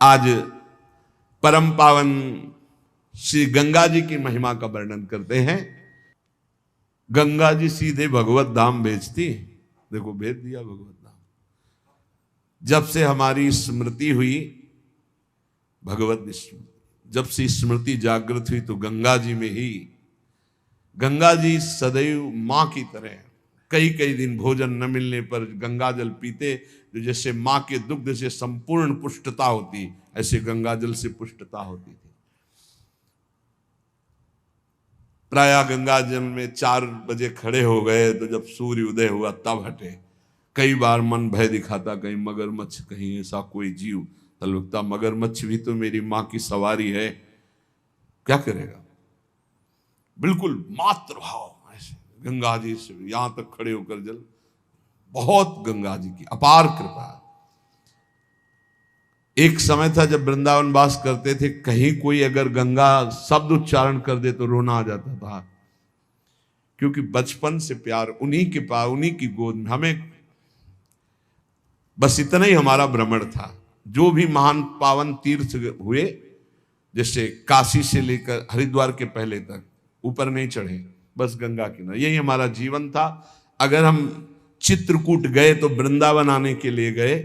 आज परम पावन श्री गंगा जी की महिमा का वर्णन करते हैं। गंगा जी सीधे भगवत धाम भेजती, देखो भेज दिया भगवत धाम। जब से हमारी स्मृति हुई, भगवत स्मृति, जब से स्मृति जागृत हुई तो गंगा जी में ही, गंगा जी सदैव मां की तरह, कई कई दिन भोजन न मिलने पर गंगा जल पीते, जो जैसे मां के दुग्ध से संपूर्ण पुष्टता होती, ऐसे गंगा जल से पुष्टता होती थी। प्रायः गंगा जल में 4 बजे खड़े हो गए तो जब सूर्य उदय हुआ तब हटे। कई बार मन भय दिखाता, कहीं मगरमच्छ, कहीं ऐसा कोई जीव, तो लगता मगरमच्छ भी तो मेरी मां की सवारी है, क्या करेगा। बिल्कुल मातृभाव ऐसे गंगा जी से यहां तक खड़े होकर जल, बहुत गंगा जी की अपार कृपा। एक समय था जब वृंदावन वास करते थे, कहीं कोई अगर गंगा शब्द उच्चारण कर दे तो रोना आ जाता था, क्योंकि बचपन से प्यार उन्हीं के पास, उन्हीं की गोद में, हमें बस इतना ही हमारा भ्रमण था। जो भी महान पावन तीर्थ हुए, जैसे काशी से लेकर हरिद्वार के पहले तक, ऊपर नहीं चढ़े, बस गंगा किनारे, यही हमारा जीवन था। अगर हम चित्रकूट गए तो वृंदावन आने के लिए गए,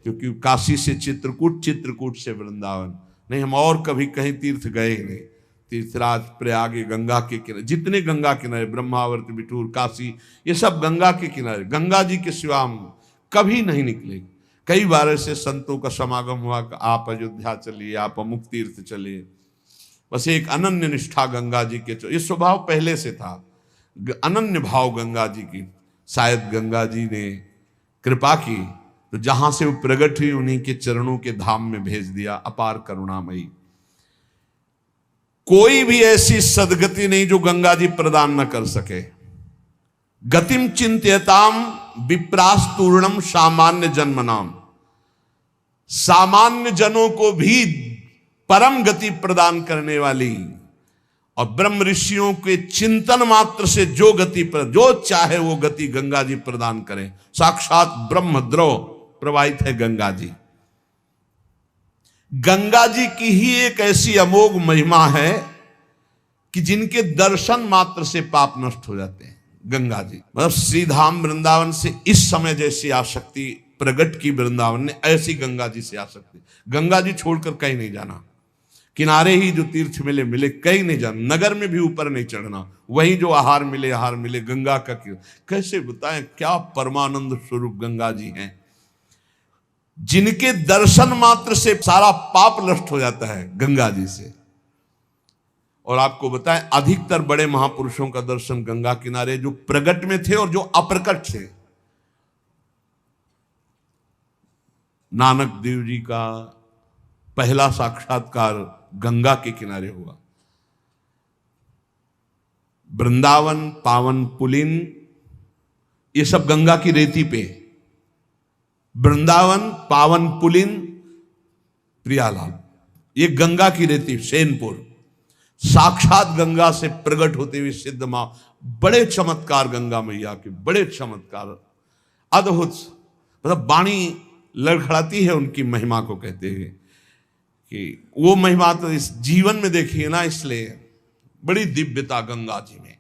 क्योंकि काशी से चित्रकूट, चित्रकूट से वृंदावन, नहीं हम और कभी कहीं तीर्थ गए ही नहीं। तीर्थराज, प्रयाग, गंगा के किनारे, जितने गंगा किनारे, ब्रह्मावर्त, बिठूर, काशी, ये सब गंगा के किनारे, गंगा जी के सिवा हम कभी नहीं निकले। कई बार ऐसे संतों का समागम हुआ कि आप अयोध्या चलिए, आप अमुक तीर्थ चलिए, बस एक अनन्य निष्ठा गंगा जी के, ये स्वभाव पहले से था, अनन्य भाव गंगा जी की। शायद गंगा जी ने कृपा की तो जहां से वो प्रकट हुई उन्हीं के चरणों के धाम में भेज दिया। अपार करुणामयी, कोई भी ऐसी सदगति नहीं जो गंगा जी प्रदान न कर सके। गतिम चिंत्यताम विप्रास्तूर्णम सामान्य जन्मनाम, सामान्य जनों को भी परम गति प्रदान करने वाली, और ब्रह्म ऋषियों के चिंतन मात्र से जो गति पर, जो चाहे वो गति गंगा जी प्रदान करें। साक्षात ब्रह्म द्रव प्रवाहित है गंगा जी। गंगा जी की ही एक ऐसी अमोघ महिमा है कि जिनके दर्शन मात्र से पाप नष्ट हो जाते हैं। गंगा जी मतलब श्रीधाम वृंदावन से इस समय जैसी आसक्ति प्रगट की वृंदावन ने, ऐसी गंगा जी से आसक्ति। गंगा जी छोड़कर कहीं नहीं जाना, किनारे ही जो तीर्थ मिले मिले, कहीं नहीं जाना, नगर में भी ऊपर नहीं चढ़ना, वहीं जो आहार मिले आहार मिले, गंगा का क्यों। कैसे बताएं, क्या परमानंद स्वरूप गंगा जी हैं, जिनके दर्शन मात्र से सारा पाप नष्ट हो जाता है गंगा जी से। और आपको बताएं, अधिकतर बड़े महापुरुषों का दर्शन गंगा किनारे, जो प्रगट में थे और जो अप्रकट थे। नानक देव जी का पहला साक्षात्कार गंगा के किनारे हुआ। वृंदावन, पावन पुलिन, ये सब गंगा की रेती पे। वृंदावन, पावन पुलिन, प्रियालाल, ये गंगा की रेती, सेनपुर, साक्षात गंगा से प्रकट होते हुए सिद्ध मां। बड़े चमत्कार गंगा मैया के, बड़े चमत्कार, अद्भुत, मतलब वाणी लड़खड़ाती है उनकी महिमा को, कहते हैं कि वो महिमा तो इस जीवन में देखिए ना, इसलिए बड़ी दिव्यता गंगा जी में।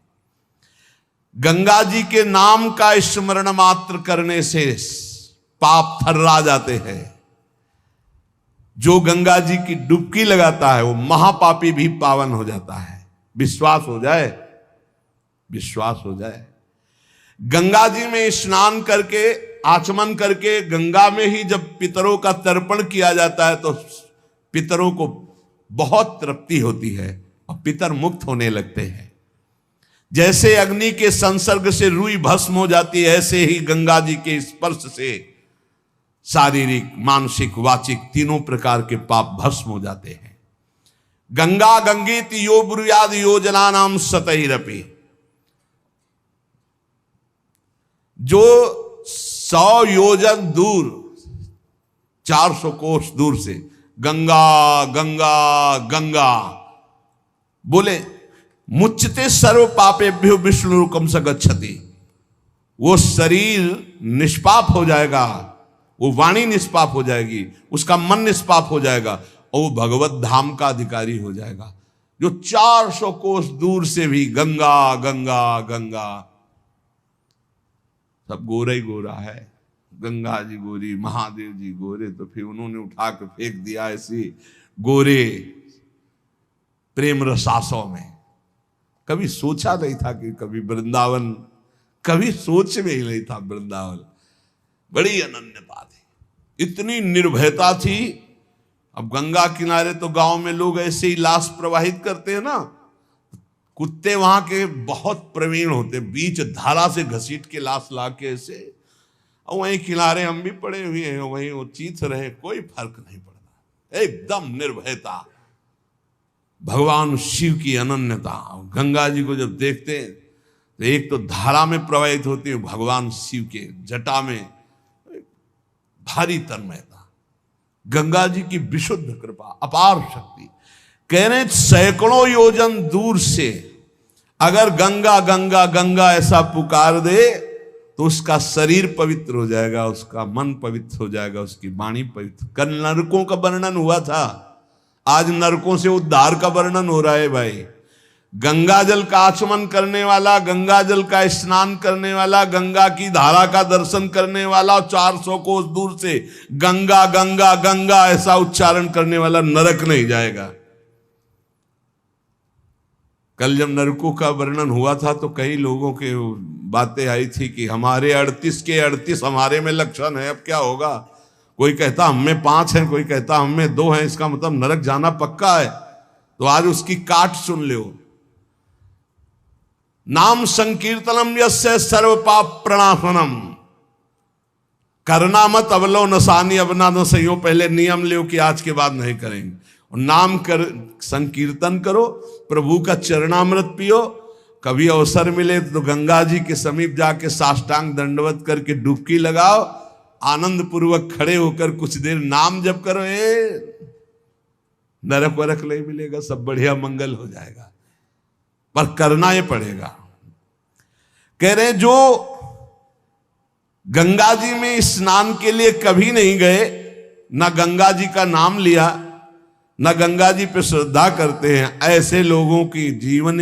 गंगा जी के नाम का स्मरण मात्र करने से पाप थर्रा जाते हैं। जो गंगा जी की डुबकी लगाता है वो महापापी भी पावन हो जाता है। विश्वास हो जाए, विश्वास हो जाए। गंगा जी में स्नान करके, आचमन करके, गंगा में ही जब पितरों का तर्पण किया जाता है तो पितरों को बहुत तृप्ति होती है और पितर मुक्त होने लगते हैं। जैसे अग्नि के संसर्ग से रुई भस्म हो जाती है, ऐसे ही गंगा जी के स्पर्श से शारीरिक, मानसिक, वाचिक तीनों प्रकार के पाप भस्म हो जाते हैं। गंगा गंगेत यो ब्रूयाद योजना नाम सतैरपि, जो 100 योजन दूर, 400 कोस दूर से गंगा गंगा गंगा बोले, मुच्यते सर्व पापेभ्यो विष्णुरुकम स गच्छति, वो शरीर निष्पाप हो जाएगा, वो वाणी निष्पाप हो जाएगी, उसका मन निष्पाप हो जाएगा और वो भगवत धाम का अधिकारी हो जाएगा। जो 400 कोस दूर से भी गंगा गंगा गंगा, सब गोरा ही गोरा है, गंगा जी गोरी, महादेव जी गोरे, तो फिर उन्होंने उठा के फेंक दिया ऐसी गोरे प्रेम रसासों में। कभी सोचा नहीं था कि कभी वृंदावन, कभी सोच में ही नहीं था वृंदावन। बड़ी अनन्यता थी, इतनी निर्भयता थी। अब गंगा किनारे तो गांव में लोग ऐसे ही लाश प्रवाहित करते हैं ना, कुत्ते वहां के बहुत प्रवीण होते, बीच धारा से घसीट के लाश ला के ऐसे, और वहीं किनारे हम भी पड़े हुए हैं, वहीं वो चीथ रहे, कोई फर्क नहीं पड़ता, एकदम निर्भयता। भगवान शिव की अनन्यता। गंगा जी को जब देखते हैं तो एक तो धारा में प्रवाहित होती है, भगवान शिव के जटा में भारी तन्मयता, गंगा जी की विशुद्ध कृपा, अपार शक्ति। कह रहे सैकड़ों योजन दूर से अगर गंगा गंगा गंगा ऐसा पुकार दे तो उसका शरीर पवित्र हो जाएगा, उसका मन पवित्र हो जाएगा, उसकी वाणी पवित्र। कल नरकों का वर्णन हुआ था, आज नरकों से उद्धार का वर्णन हो रहा है भाई। गंगा जल का आचमन करने वाला, गंगा जल का स्नान करने वाला, गंगा की धारा का दर्शन करने वाला, 400 कोस दूर से गंगा गंगा गंगा ऐसा उच्चारण करने वाला नरक नहीं जाएगा। कल जब नरकों का वर्णन हुआ था तो कई लोगों के बातें आई थी कि हमारे 38 के 38 हमारे में लक्षण है, अब क्या होगा। कोई कहता हम में 5 हैं, कोई कहता हम में 2 हैं, इसका मतलब नरक जाना पक्का है। तो आज उसकी काट सुन लो। नाम संकीर्तनम यस्य सर्व पाप प्रणाशनम, करना मत अवलो नसानी अबना न सही हो, पहले नियम लो कि आज के बाद नहीं करेंगे। और नाम कर संकीर्तन करो, प्रभु का चरणामृत पियो, कभी अवसर मिले तो गंगा जी के समीप जाके साष्टांग दंडवत करके डुबकी लगाओ, आनंद पूर्वक खड़े होकर कुछ देर नाम जप करो, नरक वरक नहीं मिलेगा, सब बढ़िया मंगल हो जाएगा, पर करना ये पड़ेगा। कह रहे जो गंगा जी में स्नान के लिए कभी नहीं गए, ना गंगा जी का नाम लिया, ना गंगा जी पे श्रद्धा करते हैं, ऐसे लोगों की जीवन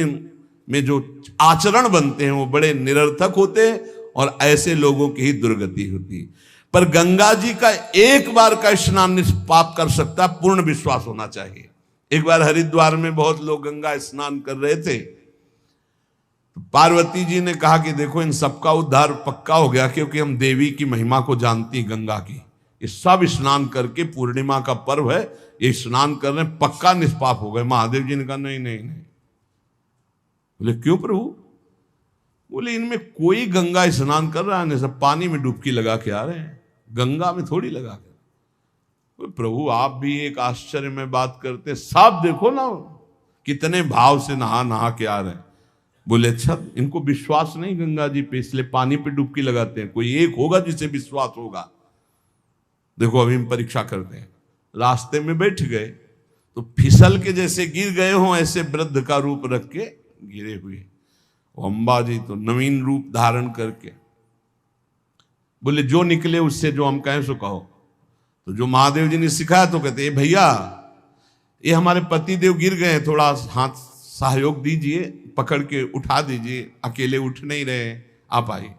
में जो आचरण बनते हैं वो बड़े निरर्थक होते हैं और ऐसे लोगों की ही दुर्गति होती है। पर गंगा जी का एक बार का स्नान निष्पाप कर सकता, पूर्ण विश्वास होना चाहिए। एक बार हरिद्वार में बहुत लोग गंगा स्नान कर रहे थे, तो पार्वती जी ने कहा कि देखो इन सबका उद्धार पक्का हो गया, क्योंकि हम देवी की महिमा को जानती गंगा की, ये सब स्नान करके, पूर्णिमा का पर्व है, ये स्नान कर रहे हैं, पक्का निष्पाप हो गए। महादेव जी ने कहा नहीं नहीं नहीं। बोले क्यों प्रभु? बोले इनमें कोई गंगा स्नान कर रहा है, सब पानी में डुबकी लगा के आ रहे हैं, गंगा में थोड़ी लगा के। बोले प्रभु आप भी एक आश्चर्य में बात करते, सब देखो ना कितने भाव से नहा नहा के आ रहे हैं। बोले अच्छा इनको विश्वास नहीं गंगा जी पे, इसलिए पानी पे डुबकी लगाते हैं, कोई एक होगा जिसे विश्वास होगा। देखो अभी हम परीक्षा करते हैं। रास्ते में बैठ गए तो फिसल के जैसे गिर गए हों, ऐसे वृद्ध का रूप रख के गिरे हुए। अम्बा जी तो नवीन रूप धारण करके बोले जो निकले उससे जो हम कहें सो कहो। तो जो महादेव जी ने सिखाया तो कहते भैया ये हमारे पति देव गिर गए, थोड़ा हाथ सहयोग दीजिए, पकड़ के उठा दीजिए, अकेले उठ नहीं रहे, आप आइए।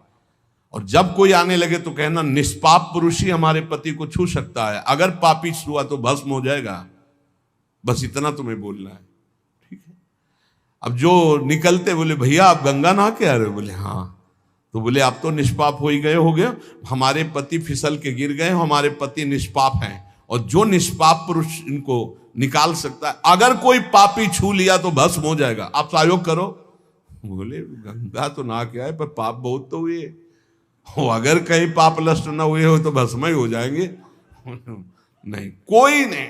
और जब कोई आने लगे तो कहना निष्पाप पुरुष ही हमारे पति को छू सकता है, अगर पापी छुआ तो भस्म हो जाएगा, बस इतना तुम्हें बोलना है, ठीक है। अब जो निकलते बोले भैया आप गंगा नहा के आ रहे हो? बोले हाँ। तो बोले आप तो निष्पाप हो ही गए हो गए, हमारे पति फिसल के गिर गए, हमारे पति निष्पाप हैं, और जो निष्पाप पुरुष इनको निकाल सकता है, अगर कोई पापी छू लिया तो भस्म हो जाएगा, आप सहयोग करो। बोले गंगा तो नहा के आए पर पाप बहुत तो हुए, अगर कहीं पाप नष्ट न हुए हो तो भस्म ही हो जाएंगे। नहीं, कोई नहीं,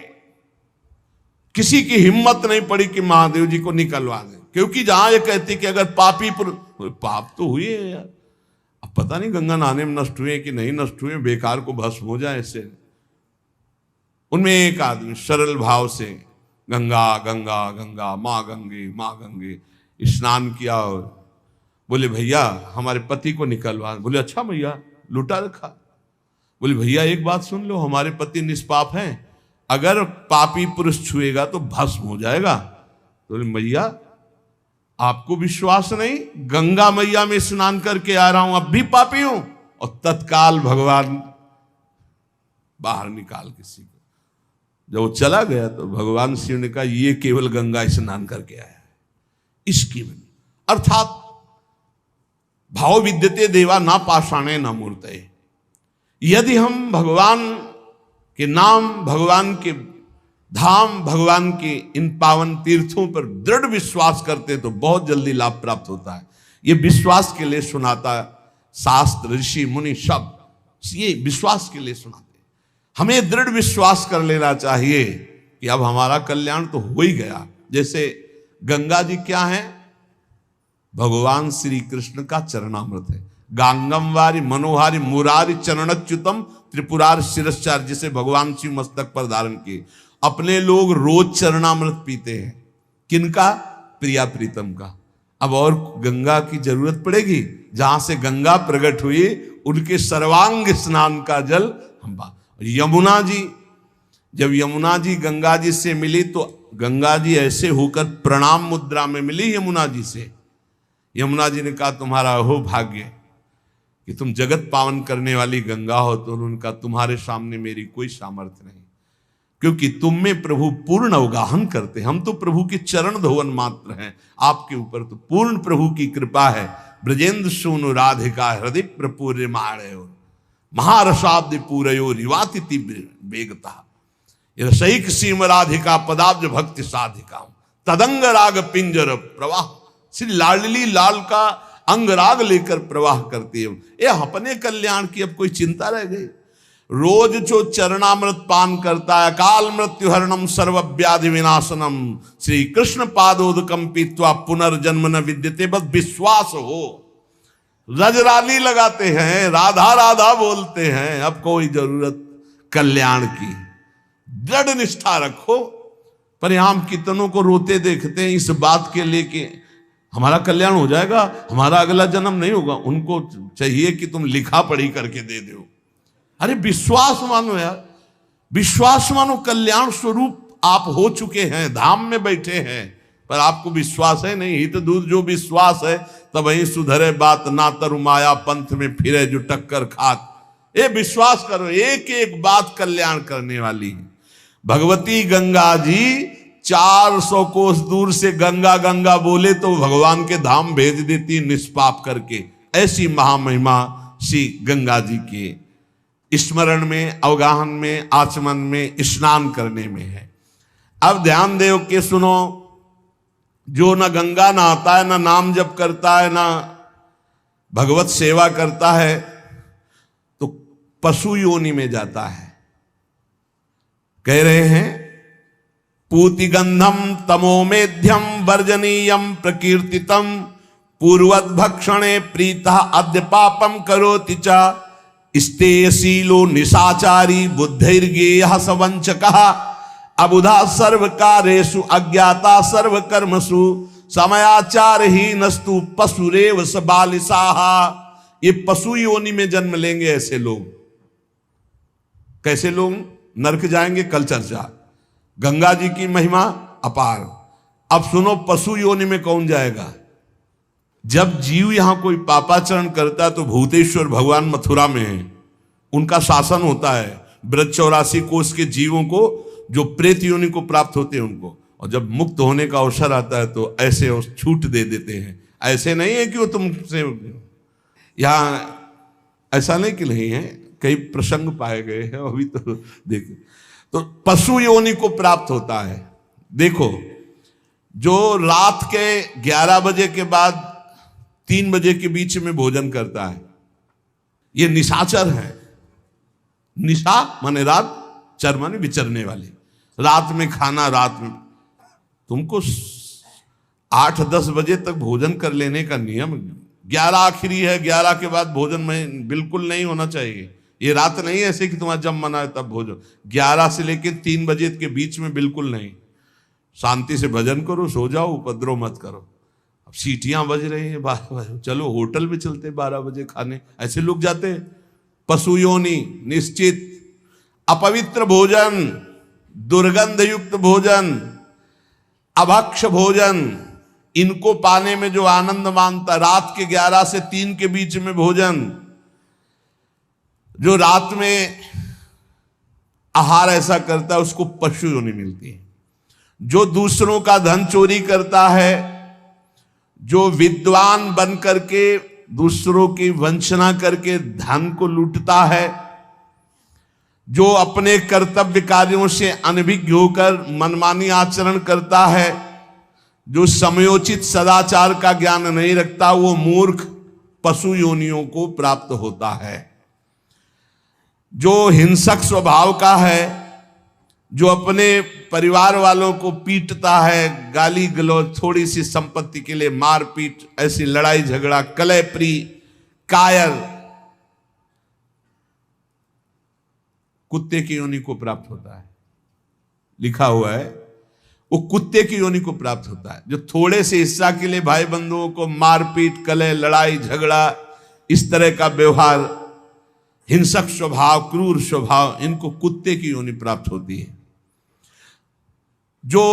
किसी की हिम्मत नहीं पड़ी कि महादेव जी को निकलवा दें, क्योंकि जहां ये कहती कि अगर पापी पाप तो हुए हैं यार, अब पता नहीं गंगा नहाने में नष्ट हुए कि नहीं नष्ट हुए, बेकार को भस्म हो जाए ऐसे। उनमें एक आदमी सरल भाव से गंगा गंगा गंगा माँ गंगे स्नान किया और बोले भैया हमारे पति को निकलवा। बोले अच्छा भैया, लुटा रखा। बोले भैया एक बात सुन लो, हमारे पति निष्पाप हैं, अगर पापी पुरुष छुएगा तो भस्म हो जाएगा। तो बोले भैया आपको विश्वास नहीं, गंगा मैया में स्नान करके आ रहा हूं, अब भी पापी हूं। और तत्काल भगवान बाहर निकाल किसी को। जब वो चला गया तो भगवान शिव ने कहा ये केवल गंगा स्नान करके आया है, इसकी अर्थात भाव विद्यते देवा ना पाषाणे ना मूर्तये। यदि हम भगवान के नाम, भगवान के धाम, भगवान के इन पावन तीर्थों पर दृढ़ विश्वास करते तो बहुत जल्दी लाभ प्राप्त होता है। ये विश्वास के लिए सुनाता शास्त्र, ऋषि मुनि सब ये विश्वास के लिए सुनाते। हमें दृढ़ विश्वास कर लेना चाहिए कि अब हमारा कल्याण तो हो ही गया। जैसे गंगा जी क्या है? भगवान श्री कृष्ण का चरणामृत है। गांगम वारी मनोहारी मुरारी चरणच्युतम त्रिपुरार शिरश्चार, जिसे भगवान शिव मस्तक पर धारण किए। अपने लोग रोज चरणामृत पीते हैं, किनका? प्रिया प्रीतम का। अब और गंगा की जरूरत पड़ेगी? जहां से गंगा प्रकट हुई उनके सर्वांग स्नान का जल हम। यमुना जी, जब यमुना जी गंगा जी से मिली तो गंगा जी ऐसे होकर प्रणाम मुद्रा में मिली यमुना जी से। यमुना जी ने कहा तुम्हारा हो भाग्य कि तुम जगत पावन करने वाली गंगा हो। तो उनका तुम्हारे सामने मेरी कोई सामर्थ्य नहीं, क्योंकि तुम में प्रभु पूर्ण अवगाहन करते। हम तो प्रभु के चरण धोवन मात्र हैं, आपके ऊपर तो पूर्ण प्रभु की कृपा है। ब्रजेंद्र सूनु राधिका हृदय प्रपूर्य माणयो महारसाब्द पूरयो रिवातिथि वेगता रसैक सीम राधिका पदाब्ज भक्ति साधिका तदंग राग पिंजर प्रवाह। श्री लाडली लाल का अंगराग लेकर प्रवाह करती है। ये अपने कल्याण की अब कोई चिंता रह गई? रोज जो चरणामृत पान करता है, काल मृत्यु हरणम सर्वव्याधि विनाशनम श्री कृष्ण पादोदकम पीत्वा पुनर्जन्म न विद्यते, बस विश्वास हो। रजराली लगाते हैं, राधा राधा बोलते हैं, अब कोई जरूरत कल्याण की। दृढ़ निष्ठा रखो। परिणाम कितनों को रोते देखते हैं इस बात के लिए कि हमारा कल्याण हो जाएगा, हमारा अगला जन्म नहीं होगा। उनको चाहिए कि तुम लिखा पढ़ी करके दे दो। अरे विश्वास मानो यार, विश्वास मानो। कल्याण स्वरूप आप हो चुके हैं, धाम में बैठे हैं, पर आपको विश्वास है नहीं। हित दूर जो विश्वास है तब वही सुधरे बात, ना तरु माया पंथ में फिरे जो टक्कर खात। ये विश्वास करो, एक एक बात कल्याण करने वाली है। भगवती गंगा जी 400 कोस दूर से गंगा गंगा बोले तो भगवान के धाम भेज देती निष्पाप करके। ऐसी महामहिमा श्री गंगा जी के स्मरण में, अवगाहन में, आचमन में, स्नान करने में है। अब ध्यान दे के सुनो, जो न गंगा नहाता है, न नाम जप करता है, न भगवत सेवा करता है, तो पशु योनि में जाता है। कह रहे हैं पूति गंधम तमो मेध्यम वर्जनीयम प्रकीर्तितम पूर्वद भक्षणे प्रीता अद्य पापम करोति च स्तेयशीलो निशाचारी बुद्धिर्गेयः सवंचकः अबुधा सर्वकारेषु अज्ञाता सर्वकर्मसु समयाचारहीनस्तु पशुरेव स बालिशाः। ये पशु योनि में जन्म लेंगे ऐसे लोग। कैसे लोग? नरक जाएंगे, कल चर्चा। गंगा जी की महिमा अपार। अब सुनो, पशु योनि में कौन जाएगा? जब जीव यहां कोई पापाचरण करता है तो भूतेश्वर भगवान मथुरा में है, उनका शासन होता है। ब्रज 84 कोष के जीवों को जो प्रेत योनि को प्राप्त होते हैं उनको, और जब मुक्त होने का अवसर आता है तो ऐसे छूट दे देते हैं। ऐसे नहीं है कि वो तुमसे, यहां ऐसा नहीं कि नहीं है, कई प्रसंग पाए गए हैं अभी तो देखिए। तो पशु योनि को प्राप्त होता है। देखो, जो रात के 11 बजे के बाद 3 बजे के बीच में भोजन करता है, ये निशाचर है। निशा माने रात, चर माने विचरने वाले। रात में खाना, रात में तुमको 8-10 बजे तक भोजन कर लेने का नियम। 11 आखिरी है, 11 के बाद भोजन में बिल्कुल नहीं होना चाहिए। ये रात नहीं है ऐसे कि तुम्हारा जब मना है तब भोजन। 11 से लेकर 3 बजे के बीच में बिल्कुल नहीं। शांति से भजन करो, सो जाओ, उपद्रव मत करो। अब सीटियां बज रही हैं 12 बजे, चलो होटल में चलते 12 बजे खाने। ऐसे लोग जाते हैं, पशु योनि निश्चित, अपवित्र भोजन, दुर्गंध युक्त भोजन, अभक्ष भोजन, इनको पाने में जो आनंद मानता, रात के 11 से 3 के बीच में भोजन, जो रात में आहार ऐसा करता है उसको पशु योनि मिलती है। जो दूसरों का धन चोरी करता है, जो विद्वान बन करके दूसरों की वंचना करके धन को लूटता है, जो अपने कर्तव्य कार्यों से अनभिज्ञ होकर मनमानी आचरण करता है, जो समयोचित सदाचार का ज्ञान नहीं रखता, वो मूर्ख पशु योनियों को प्राप्त होता है। जो हिंसक स्वभाव का है, जो अपने परिवार वालों को पीटता है, गाली गलौज, थोड़ी सी संपत्ति के लिए मारपीट, ऐसी लड़ाई झगड़ा, कलहप्रिय, कायर, कुत्ते की योनि को प्राप्त होता है। लिखा हुआ है वो कुत्ते की योनि को प्राप्त होता है। जो थोड़े से हिस्सा के लिए भाई बंधुओं को मारपीट, कलह, लड़ाई झगड़ा, इस तरह का व्यवहार, हिंसक स्वभाव, क्रूर स्वभाव, इनको कुत्ते की योनि प्राप्त होती है। जो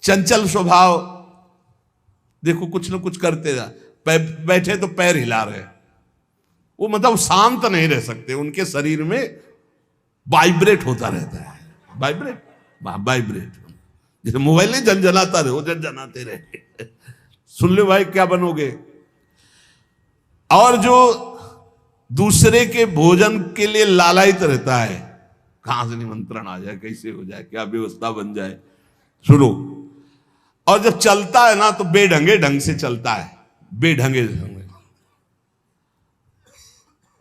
चंचल स्वभाव, देखो कुछ न कुछ करते जा, बैठे तो पैर हिला रहे, वो मतलब शांत नहीं रह सकते, उनके शरीर में वाइब्रेट होता रहता है। वाइब्रेट जैसे मोबाइल नहीं झनझनाता रहे, वो झनझनाते रहे। सुन लो भाई क्या बनोगे। और जो दूसरे के भोजन के लिए लालायित रहता है, कहां से निमंत्रण आ जाए, कैसे हो जाए, क्या व्यवस्था बन जाए, सुनो। और जब चलता है ना तो बेढंगे ढंग से चलता है, बेढंगे ढंग।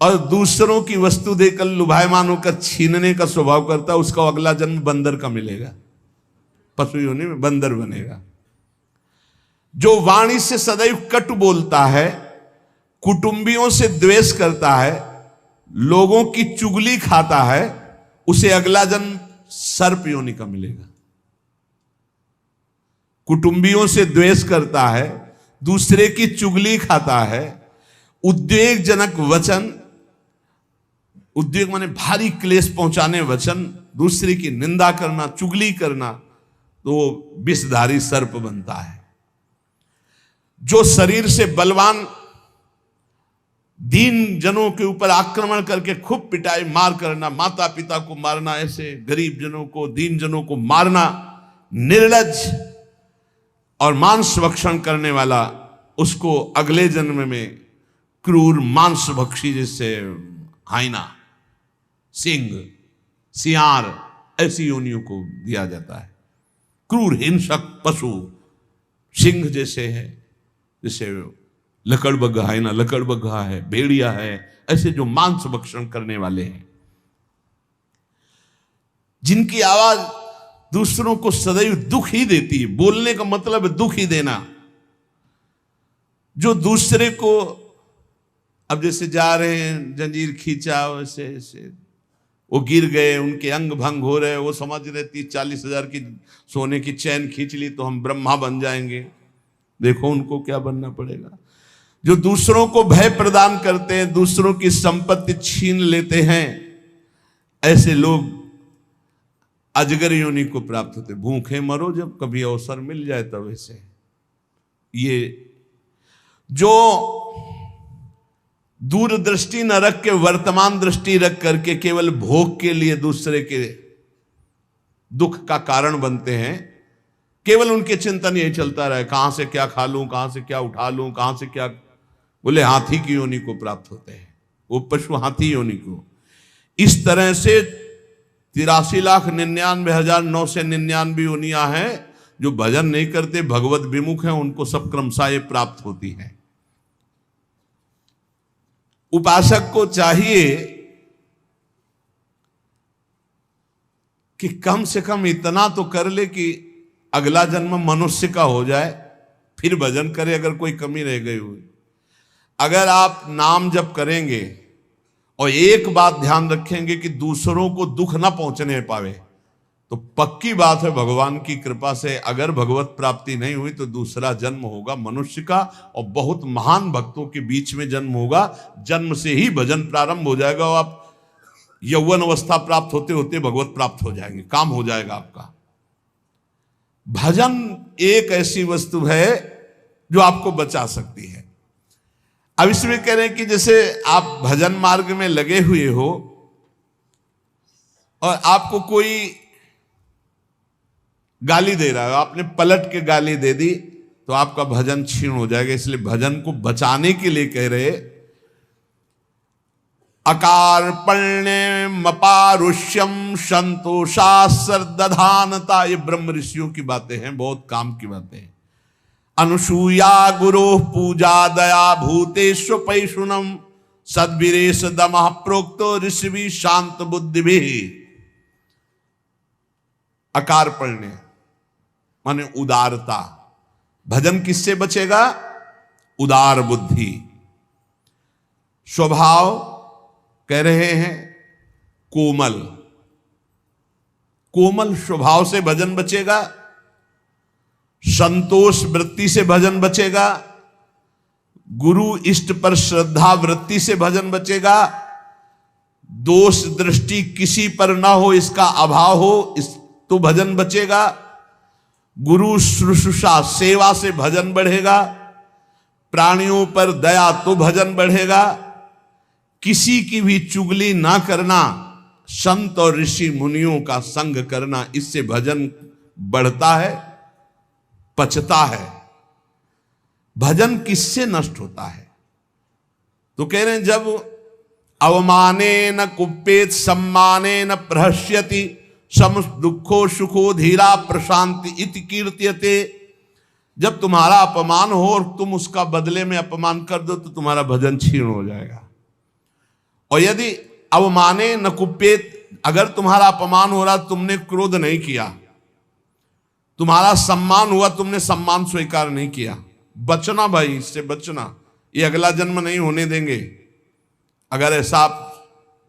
और दूसरों की वस्तु देकर लुभायमान होकर छीनने का स्वभाव करता है, उसका अगला जन्म बंदर का मिलेगा, पशु योनि में बंदर बनेगा। जो वाणी से सदैव कटु बोलता है, कुटुंबियों से द्वेष करता है, लोगों की चुगली खाता है, उसे अगला जन्म सर्प योनि का मिलेगा। कुटुंबियों से द्वेष करता है, दूसरे की चुगली खाता है, उद्वेगजनक वचन, उद्वेग माने भारी क्लेश पहुंचाने वचन, दूसरे की निंदा करना, चुगली करना, तो विषधारी सर्प बनता है। जो शरीर से बलवान दीन जनों के ऊपर आक्रमण करके खूब पिटाई मार करना, माता पिता को मारना, ऐसे गरीब जनों को, दीन जनों को मारना, निर्लज्ज और मांस भक्षण करने वाला, उसको अगले जन्म में क्रूर मांस भक्षी, जैसे हाइना, सिंह, सियार, ऐसी योनियों को दिया जाता है। क्रूर हिंसक पशु सिंह जैसे है, जैसे लकड़बग्घा है ना, लकड़बग्घा है, भेड़िया है, ऐसे जो मांस भक्षण करने वाले हैं, जिनकी आवाज दूसरों को सदैव दुख ही देती है। बोलने का मतलब है दुख ही देना। जो दूसरे को, अब जैसे जा रहे हैं, जंजीर खींचा, वैसे ऐसे वो गिर गए, उनके अंग भंग हो रहे, वो समझ रहे 30-40 हजार की सोने की चैन खींच ली तो हम ब्रह्मा बन जाएंगे। देखो उनको क्या बनना पड़ेगा। जो दूसरों को भय प्रदान करते हैं, दूसरों की संपत्ति छीन लेते हैं, ऐसे लोग अजगर योनि को प्राप्त होते। भूखे मरो जब कभी अवसर मिल जाए तब। ऐसे ये जो दूरदृष्टि न रख के वर्तमान दृष्टि रख करके केवल भोग के लिए दूसरे के दुख का कारण बनते हैं, केवल उनके चिंतन यही चलता रहे, कहां से क्या खा लूं, कहां से क्या उठा लूं, कहां से क्या, बोले हाथी की योनि को प्राप्त होते हैं, वो पशु हाथी योनि को। इस तरह से 83,99,999 योनियां हैं। जो भजन नहीं करते, भगवत विमुख हैं, उनको सब क्रमशः ये प्राप्त होती है। उपासक को चाहिए कि कम से कम इतना तो कर ले कि अगला जन्म मनुष्य का हो जाए, फिर भजन करे अगर कोई कमी रह गई हुई। अगर आप नाम जप करेंगे और एक बात ध्यान रखेंगे कि दूसरों को दुख ना पहुंचने पावे, तो पक्की बात है, भगवान की कृपा से अगर भगवत प्राप्ति नहीं हुई तो दूसरा जन्म होगा मनुष्य का, और बहुत महान भक्तों के बीच में जन्म होगा। जन्म से ही भजन प्रारंभ हो जाएगा और आप यौवन अवस्था प्राप्त होते होते भगवत प्राप्त हो जाएंगे, काम हो जाएगा आपका। भजन एक ऐसी वस्तु है जो आपको बचा सकती है। अब इसमें कह रहे हैं कि जैसे आप भजन मार्ग में लगे हुए हो और आपको कोई गाली दे रहा है, आपने पलट के गाली दे दी तो आपका भजन क्षीण हो जाएगा। इसलिए भजन को बचाने के लिए कह रहे अकार्पण्यमपारुष्यम संतोषा सर्दधानता। ये ब्रह्म ऋषियों की बातें हैं, बहुत काम की बातें हैं। अनुसूया गुरो पूजा दया भूतेश्व पैशुनम सद्वीरेश दमः प्रोक्तो ऋषि शांत बुद्धि भी। अकार्पण्य माने उदारता। भजन किससे बचेगा? उदार बुद्धि। स्वभाव कह रहे हैं कोमल, कोमल स्वभाव से भजन बचेगा। संतोष वृत्ति से भजन बचेगा। गुरु इष्ट पर श्रद्धा वृत्ति से भजन बचेगा। दोष दृष्टि किसी पर ना हो, इसका अभाव हो तो भजन बचेगा। गुरु शुश्रूषा सेवा से भजन बढ़ेगा। प्राणियों पर दया तो भजन बढ़ेगा। किसी की भी चुगली ना करना, संत और ऋषि मुनियों का संग करना, इससे भजन बढ़ता है, पचता है। भजन किससे नष्ट होता है? तो कह रहे हैं जब अवमाने न कुप्येत सम्माने न प्रहस्यति सम दुखो सुखो धीरा प्रशांति इति कीर्त्यते। जब तुम्हारा अपमान हो और तुम उसका बदले में अपमान कर दो तो तुम्हारा भजन क्षीण हो जाएगा। और यदि अवमाने न कुप्येत, अगर तुम्हारा अपमान हो रहा, तुमने क्रोध नहीं किया, तुम्हारा सम्मान हुआ, तुमने सम्मान स्वीकार नहीं किया, बचना भाई, इससे बचना, ये अगला जन्म नहीं होने देंगे। अगर ऐसा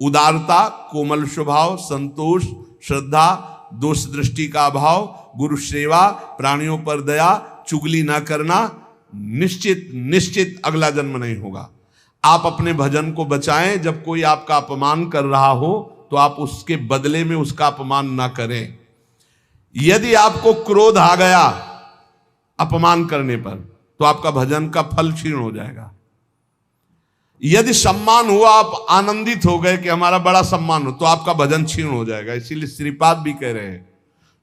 उदारता, कोमल स्वभाव, संतोष, श्रद्धा, दोष दृष्टि का अभाव, गुरु सेवा, प्राणियों पर दया, चुगली ना करना, निश्चित निश्चित अगला जन्म नहीं होगा। आप अपने भजन को बचाएं। जब कोई आपका अपमान कर रहा हो तो आप उसके बदले में उसका अपमान ना करें। यदि आपको क्रोध आ गया अपमान करने पर तो आपका भजन का फल क्षीण हो जाएगा। यदि सम्मान हुआ, आप आनंदित हो गए कि हमारा बड़ा सम्मान हो, तो आपका भजन क्षीण हो जाएगा। इसीलिए श्रीपाद भी कह रहे हैं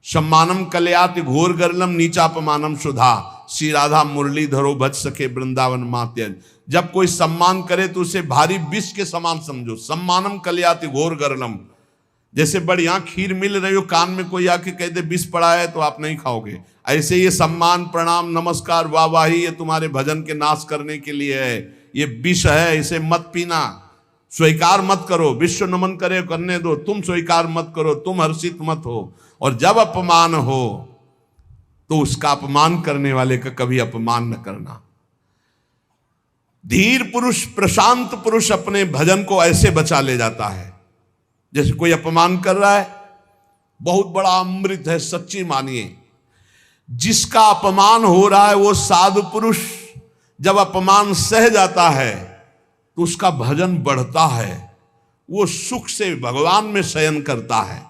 सम्मानम कल्याति घोर गर्लम नीचापमानम सुधा श्री राधा मुरली धरो भज सके वृंदावन मात्यज। जब कोई सम्मान करे तो उसे भारी विष के समान समझो। सम्मानम कल्याति घोर गर्लम, जैसे बढ़िया खीर मिल रही हो, कान में कोई आके कह दे विष पड़ा है तो आप नहीं खाओगे। ऐसे ये सम्मान प्रणाम नमस्कार वाहवाही ये तुम्हारे भजन के नाश करने के लिए है, ये विष है, इसे मत पीना, स्वीकार मत करो। विश्व नमन करे करने दो, तुम स्वीकार मत करो, तुम हर्षित मत हो। और जब अपमान हो तो उसका अपमान करने वाले का कभी अपमान न करना। धीर पुरुष, प्रशांत पुरुष अपने भजन को ऐसे बचा ले जाता है। जैसे कोई अपमान कर रहा है, बहुत बड़ा अमृत है, सच्ची मानिए। जिसका अपमान हो रहा है वो साधु पुरुष जब अपमान सह जाता है तो उसका भजन बढ़ता है, वो सुख से भगवान में शयन करता है।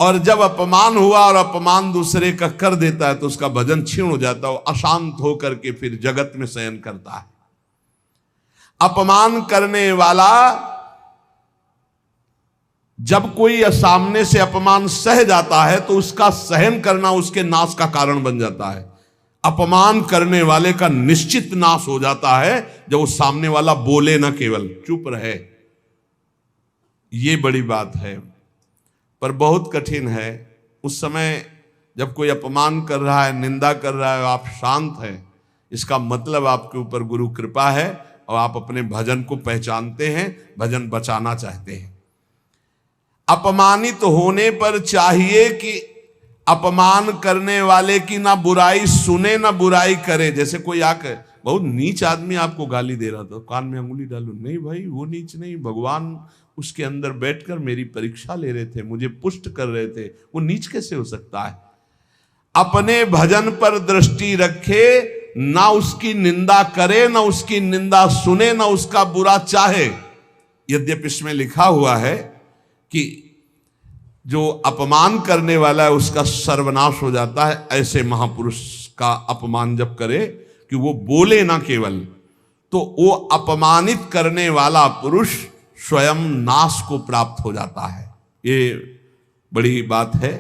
और जब अपमान हुआ और अपमान दूसरे का कर देता है तो उसका भजन क्षीण हो जाता है, अशांत होकर के फिर जगत में शयन करता है। अपमान करने वाला जब कोई सामने से अपमान सह जाता है तो उसका सहन करना उसके नाश का कारण बन जाता है। अपमान करने वाले का निश्चित नाश हो जाता है जब वो सामने वाला बोले ना, केवल चुप रहे। ये बड़ी बात है, पर बहुत कठिन है। उस समय जब कोई अपमान कर रहा है, निंदा कर रहा है, आप शांत हैं, इसका मतलब आपके ऊपर गुरु कृपा है और आप अपने भजन को पहचानते हैं, भजन बचाना चाहते हैं। अपमानित होने पर चाहिए कि अपमान करने वाले की ना बुराई सुने ना बुराई करे। जैसे कोई आकर बहुत नीच आदमी आपको गाली दे रहा था, कान में अंगुली डालो, नहीं भाई वो नीच नहीं, भगवान उसके अंदर बैठकर मेरी परीक्षा ले रहे थे, मुझे पुष्ट कर रहे थे, वो नीच कैसे हो सकता है। अपने भजन पर दृष्टि रखे, ना उसकी निंदा करे, ना उसकी निंदा सुने, ना उसका बुरा चाहे। यद्यपि इसमें लिखा हुआ है कि जो अपमान करने वाला है उसका सर्वनाश हो जाता है, ऐसे महापुरुष का अपमान जब करे कि वो बोले ना केवल, तो वो अपमानित करने वाला पुरुष स्वयं नाश को प्राप्त हो जाता है। ये बड़ी बात है।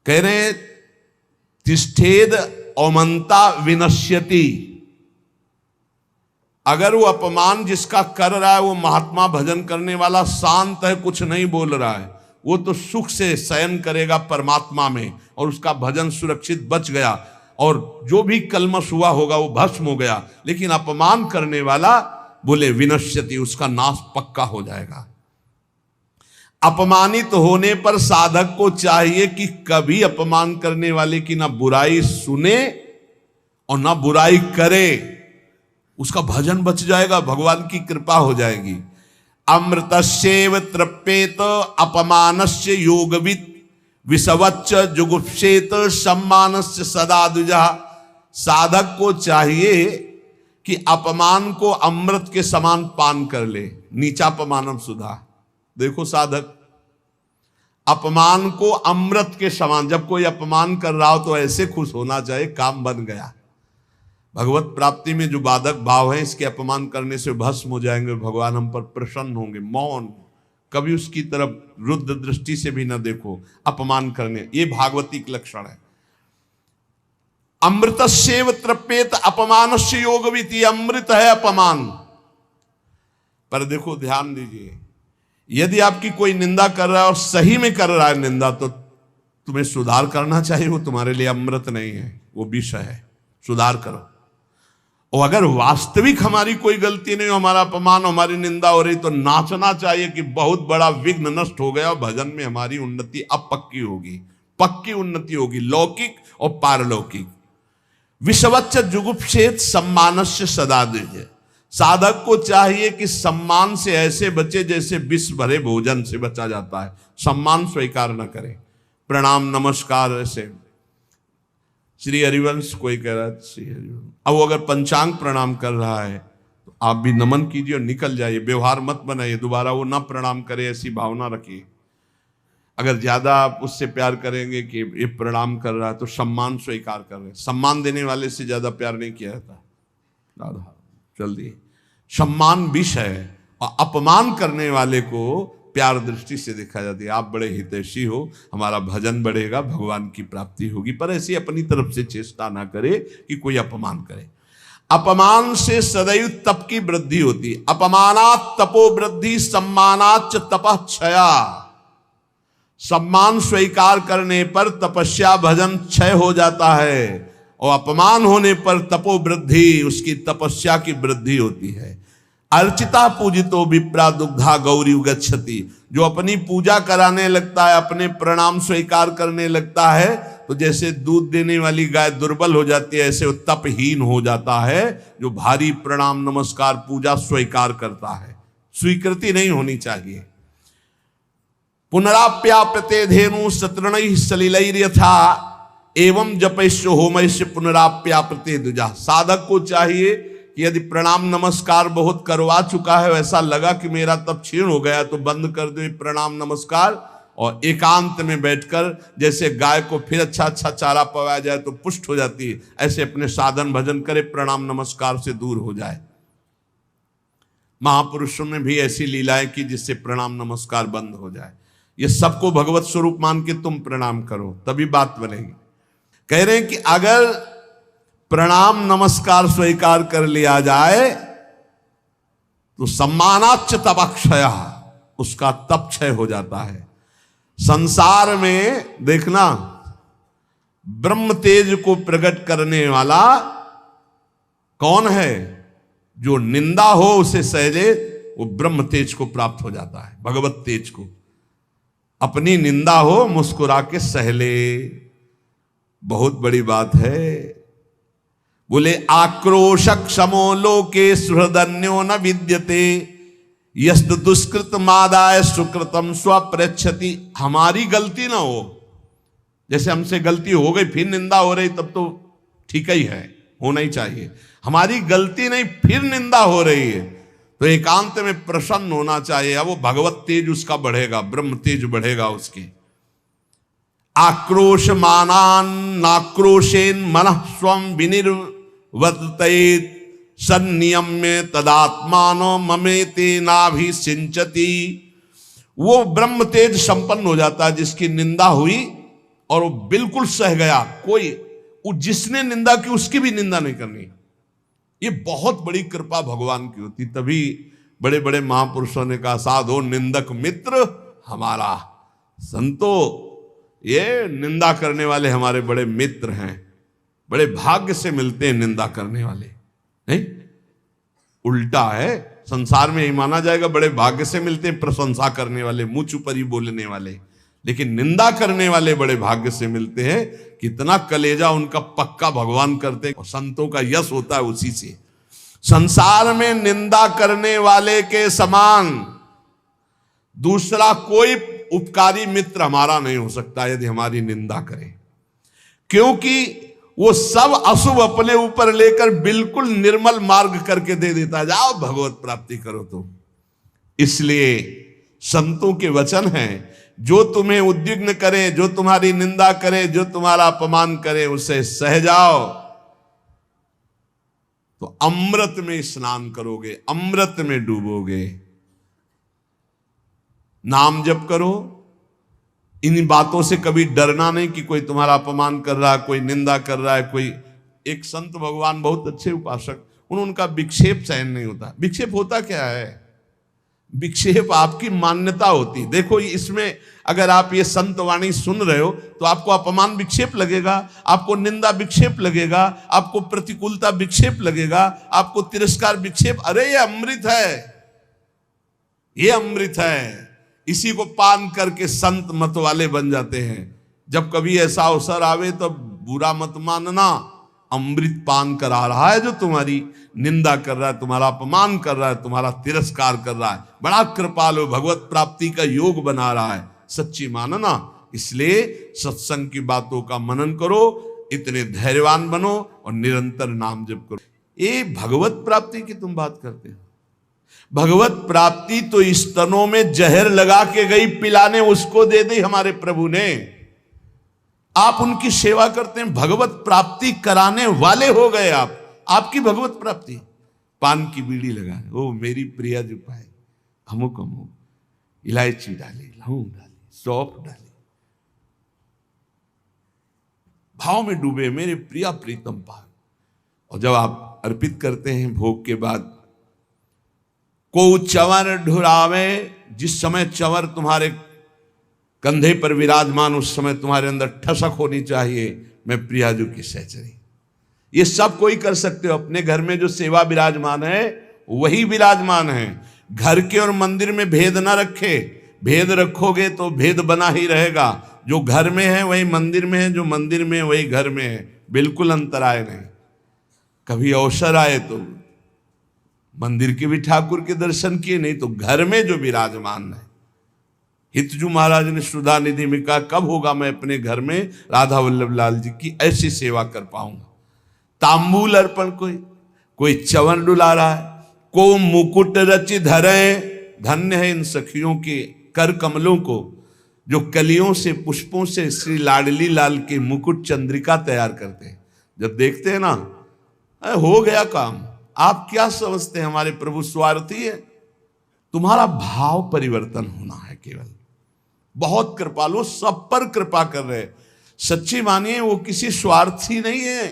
कह रहे तिष्ठेद औमंता विनश्यति, अगर वो अपमान जिसका कर रहा है वो महात्मा भजन करने वाला शांत है, कुछ नहीं बोल रहा है, वो तो सुख से शयन करेगा परमात्मा में और उसका भजन सुरक्षित बच गया और जो भी कलमश हुआ होगा वो भस्म हो गया। लेकिन अपमान करने वाला बोले विनश्यति, उसका नाश पक्का हो जाएगा। अपमानित होने पर साधक को चाहिए कि कभी अपमान करने वाले की ना बुराई सुने और ना बुराई करे, उसका भजन बच जाएगा, भगवान की कृपा हो जाएगी। अमृतस्येव तृप्येत अपमानस्य योगवित् विषवच्च जुगुप्सेत सम्मानस्य सदा द्विजा। साधक को चाहिए कि अपमान को अमृत के समान पान कर ले, नीचापमानम सुधा। देखो साधक, अपमान को अमृत के समान, जब कोई अपमान कर रहा हो तो ऐसे खुश होना चाहिए काम बन गया। भगवत प्राप्ति में जो बाधक भाव है, इसके अपमान करने से भस्म हो जाएंगे, भगवान हम पर प्रसन्न होंगे। मौन, कभी उसकी तरफ रुद्र दृष्टि से भी न देखो, अपमान करने, ये भागवतिक लक्षण है। अमृतस्येव तृप्येत अपमानस्य योगवित्, अमृत है अपमान। पर देखो ध्यान दीजिए, यदि आपकी कोई निंदा कर रहा है और सही में कर रहा है निंदा, तो तुम्हें सुधार करना चाहिए, वो तुम्हारे लिए अमृत नहीं है, वो विष है, सुधार करो। और अगर वास्तविक हमारी कोई गलती नहीं हो, हमारा अपमान हमारी निंदा हो रही, तो नाचना चाहिए कि बहुत बड़ा विघ्न नष्ट हो गया और भजन में हमारी उन्नति अब पक्की होगी, पक्की उन्नति होगी, लौकिक और पारलौकिक। विषवच्च जुगुप्सेत सम्मानस्य सदा द्विज। साधक को चाहिए कि सम्मान से ऐसे बचे जैसे विष भरे भोजन से बचा जाता है, सम्मान स्वीकार न करे, प्रणाम नमस्कार ऐसे। श्री हरिवंश कोई कह रहा है, श्री हरिवंश, अब वो अगर पंचांग प्रणाम कर रहा है तो आप भी नमन कीजिए और निकल जाइए, व्यवहार मत बनाइए, दोबारा वो ना प्रणाम करे ऐसी भावना रखिए। अगर ज्यादा आप उससे प्यार करेंगे कि ये प्रणाम कर रहा है तो सम्मान स्वीकार कर रहे हैं, सम्मान देने वाले से ज्यादा प्यार नहीं किया जाता। राधा जल्दी, सम्मान विष है और अपमान करने वाले को प्यार दृष्टि से देखा जाती है। आप बड़े हितैषी हो, हमारा भजन बढ़ेगा, भगवान की प्राप्ति होगी, पर ऐसी अपनी तरफ से चेष्टा ना करे कि कोई अपमान करे। अपमान से सदैव तप की वृद्धि होती। अपमानात् तपो वृद्धि, सम्मानाच्च तपः क्षया। सम्मान स्वीकार करने पर तपस्या भजन क्षय हो जाता है और अपमान होने पर तपो वृद्धि, उसकी तपस्या की वृद्धि होती है। अर्चिता पूजितो विप्रा दुग्धा गौरी गच्छति। जो अपनी पूजा कराने लगता है, अपने प्रणाम स्वीकार करने लगता है, तो जैसे दूध देने वाली गाय दुर्बल हो जाती है, ऐसे वो तपहीन हो जाता है जो भारी प्रणाम नमस्कार पूजा स्वीकार करता है। स्वीकृति नहीं होनी चाहिए। पुनराप्याप्यते धेनु शतृणैः सलिलैर्यथा एवं जपैश्च होमैश्च पुनराप्याप्यते द्विजा। साधक को चाहिए कि यदि प्रणाम नमस्कार बहुत करवा चुका है, वैसा लगा कि मेरा तप क्षीण हो गया, तो बंद कर दो प्रणाम नमस्कार और एकांत में बैठकर, जैसे गाय को फिर अच्छा अच्छा चारा पवाया जाए तो पुष्ट हो जाती है, ऐसे अपने साधन भजन करे, प्रणाम नमस्कार से दूर हो जाए। महापुरुषों ने भी ऐसी लीलाएं की जिससे प्रणाम नमस्कार बंद हो जाए। ये सबको भगवत स्वरूप मान के तुम प्रणाम करो, तभी बात बनेगी। कह रहे हैं कि अगर प्रणाम नमस्कार स्वीकार कर लिया जाए तो सम्मानाच्च तपक्षय, उसका तप क्षय हो जाता है। संसार में देखना, ब्रह्म तेज को प्रकट करने वाला कौन है? जो निंदा हो उसे सहले, वो ब्रह्म तेज को प्राप्त हो जाता है, भगवत तेज को। अपनी निंदा हो मुस्कुरा के सहले, बहुत बड़ी बात है। बोले आक्रोशक समो लोके सुहृदन्यो न विद्यते यस्त दुष्कृत मादाय सुकृतम स्वप्रच्छति। हमारी गलती ना हो, जैसे हमसे गलती हो गई फिर निंदा हो रही तब तो ठीक ही है, होना ही चाहिए। हमारी गलती नहीं फिर निंदा हो रही है तो एकांत में प्रसन्न होना चाहिए। अब वो भगवत तेज उसका बढ़ेगा, ब्रह्म तेज बढ़ेगा उसके। आक्रोश मानान नाक्रोशेन मनः स्वम विनिर्वर्तयेत् सन्नियम्य तदात्मानो ममेते नाभिसिंचति। वो ब्रह्म तेज संपन्न हो जाता है जिसकी निंदा हुई और वो बिल्कुल सह गया। कोई जिसने निंदा की उसकी भी निंदा नहीं करनी। ये बहुत बड़ी कृपा भगवान की होती। तभी बड़े बड़े महापुरुषों ने कहा साधो निंदक मित्र हमारा। संतो ये निंदा करने वाले हमारे बड़े मित्र हैं, बड़े भाग्य से मिलते हैं निंदा करने वाले। नहीं, उल्टा है, संसार में यही माना जाएगा बड़े भाग्य से मिलते हैं प्रशंसा करने वाले, मुंह चुपरी बोलने वाले, लेकिन निंदा करने वाले बड़े भाग्य से मिलते हैं। कितना कलेजा उनका पक्का भगवान करते हैं। संतों का यश होता है उसी से। संसार में निंदा करने वाले के समान दूसरा कोई उपकारी मित्र हमारा नहीं हो सकता यदि हमारी निंदा करे, क्योंकि वो सब अशुभ अपने ऊपर लेकर बिल्कुल निर्मल मार्ग करके दे देता है, जाओ भगवत प्राप्ति करो। तो इसलिए संतों के वचन हैं, जो तुम्हें उद्विग्न करे, जो तुम्हारी निंदा करे, जो तुम्हारा अपमान करे, उसे सह जाओ तो अमृत में स्नान करोगे, अमृत में डूबोगे। नाम जप करो, इन बातों से कभी डरना नहीं कि कोई तुम्हारा अपमान कर रहा है, कोई निंदा कर रहा है। कोई एक संत भगवान बहुत अच्छे उपासक, उनका विक्षेप सहन नहीं होता। विक्षेप होता क्या है? विक्षेप आपकी मान्यता होती। देखो इसमें अगर आप ये संत वाणी सुन रहे हो तो आपको अपमान विक्षेप लगेगा, आपको निंदा विक्षेप लगेगा, आपको प्रतिकूलता विक्षेप लगेगा, आपको तिरस्कार विक्षेप। अरे ये अमृत है, ये अमृत है। इसी को पान करके संत मत वाले बन जाते हैं। जब कभी ऐसा अवसर आवे तो बुरा मत मानना, अमृत पान करा रहा है जो तुम्हारी निंदा कर रहा है, तुम्हारा अपमान कर रहा है, तुम्हारा तिरस्कार कर रहा है। बड़ा कृपालु, भगवत प्राप्ति का योग बना रहा है, सच्ची मानना। इसलिए सत्संग की बातों का मनन करो, इतने धैर्यवान बनो और निरंतर नाम जप करो। ये भगवत प्राप्ति की तुम बात करते हो। भगवत प्राप्ति तो स्तनों में जहर लगा के गई पिलाने, उसको दे दी हमारे प्रभु ने। आप उनकी सेवा करते हैं, भगवत प्राप्ति कराने वाले हो गए आप। आपकी भगवत प्राप्ति। पान की बीड़ी लगाए, ओ मेरी प्रिया जो पाए, अमुक अमुक, इलायची डाली, लौंग डाली, सौंफ डाली, भाव में डूबे, मेरे प्रिया प्रीतम पान। और जब आप अर्पित करते हैं भोग के बाद, को चंवर ढुरावे, जिस समय चंवर तुम्हारे कंधे पर विराजमान, उस समय तुम्हारे अंदर ठसक होनी चाहिए, मैं प्रियाजू की सहचरी। ये सब कोई कर सकते हो। अपने घर में जो सेवा विराजमान है वही विराजमान है। घर के और मंदिर में भेद ना रखे। भेद रखोगे तो भेद बना ही रहेगा। जो घर में है वही मंदिर में है, जो मंदिर में है वही घर में है, बिल्कुल अंतराय नहीं। कभी अवसर आए तो मंदिर के भी ठाकुर के दर्शन किए, नहीं तो घर में जो विराजमान है। हितजू महाराज ने सुधा निधि में कहा, कब होगा मैं अपने घर में राधा वल्लभ लाल जी की ऐसी सेवा कर पाऊंगा। तांबूल अर्पण, कोई चंवर डुला रहा है, को मुकुट रचि धरे, धन्य है इन सखियों के कर कमलों को जो कलियों से, पुष्पों से श्री लाडली लाल के मुकुट चंद्रिका तैयार करते हैं। जब देखते हैं ना, हो गया काम। आप क्या समझते हैं हमारे प्रभु स्वार्थी है? तुम्हारा भाव परिवर्तन होना है केवल। बहुत कृपालु, सब पर कृपा कर रहे। सच्ची मानिए वो किसी स्वार्थी नहीं है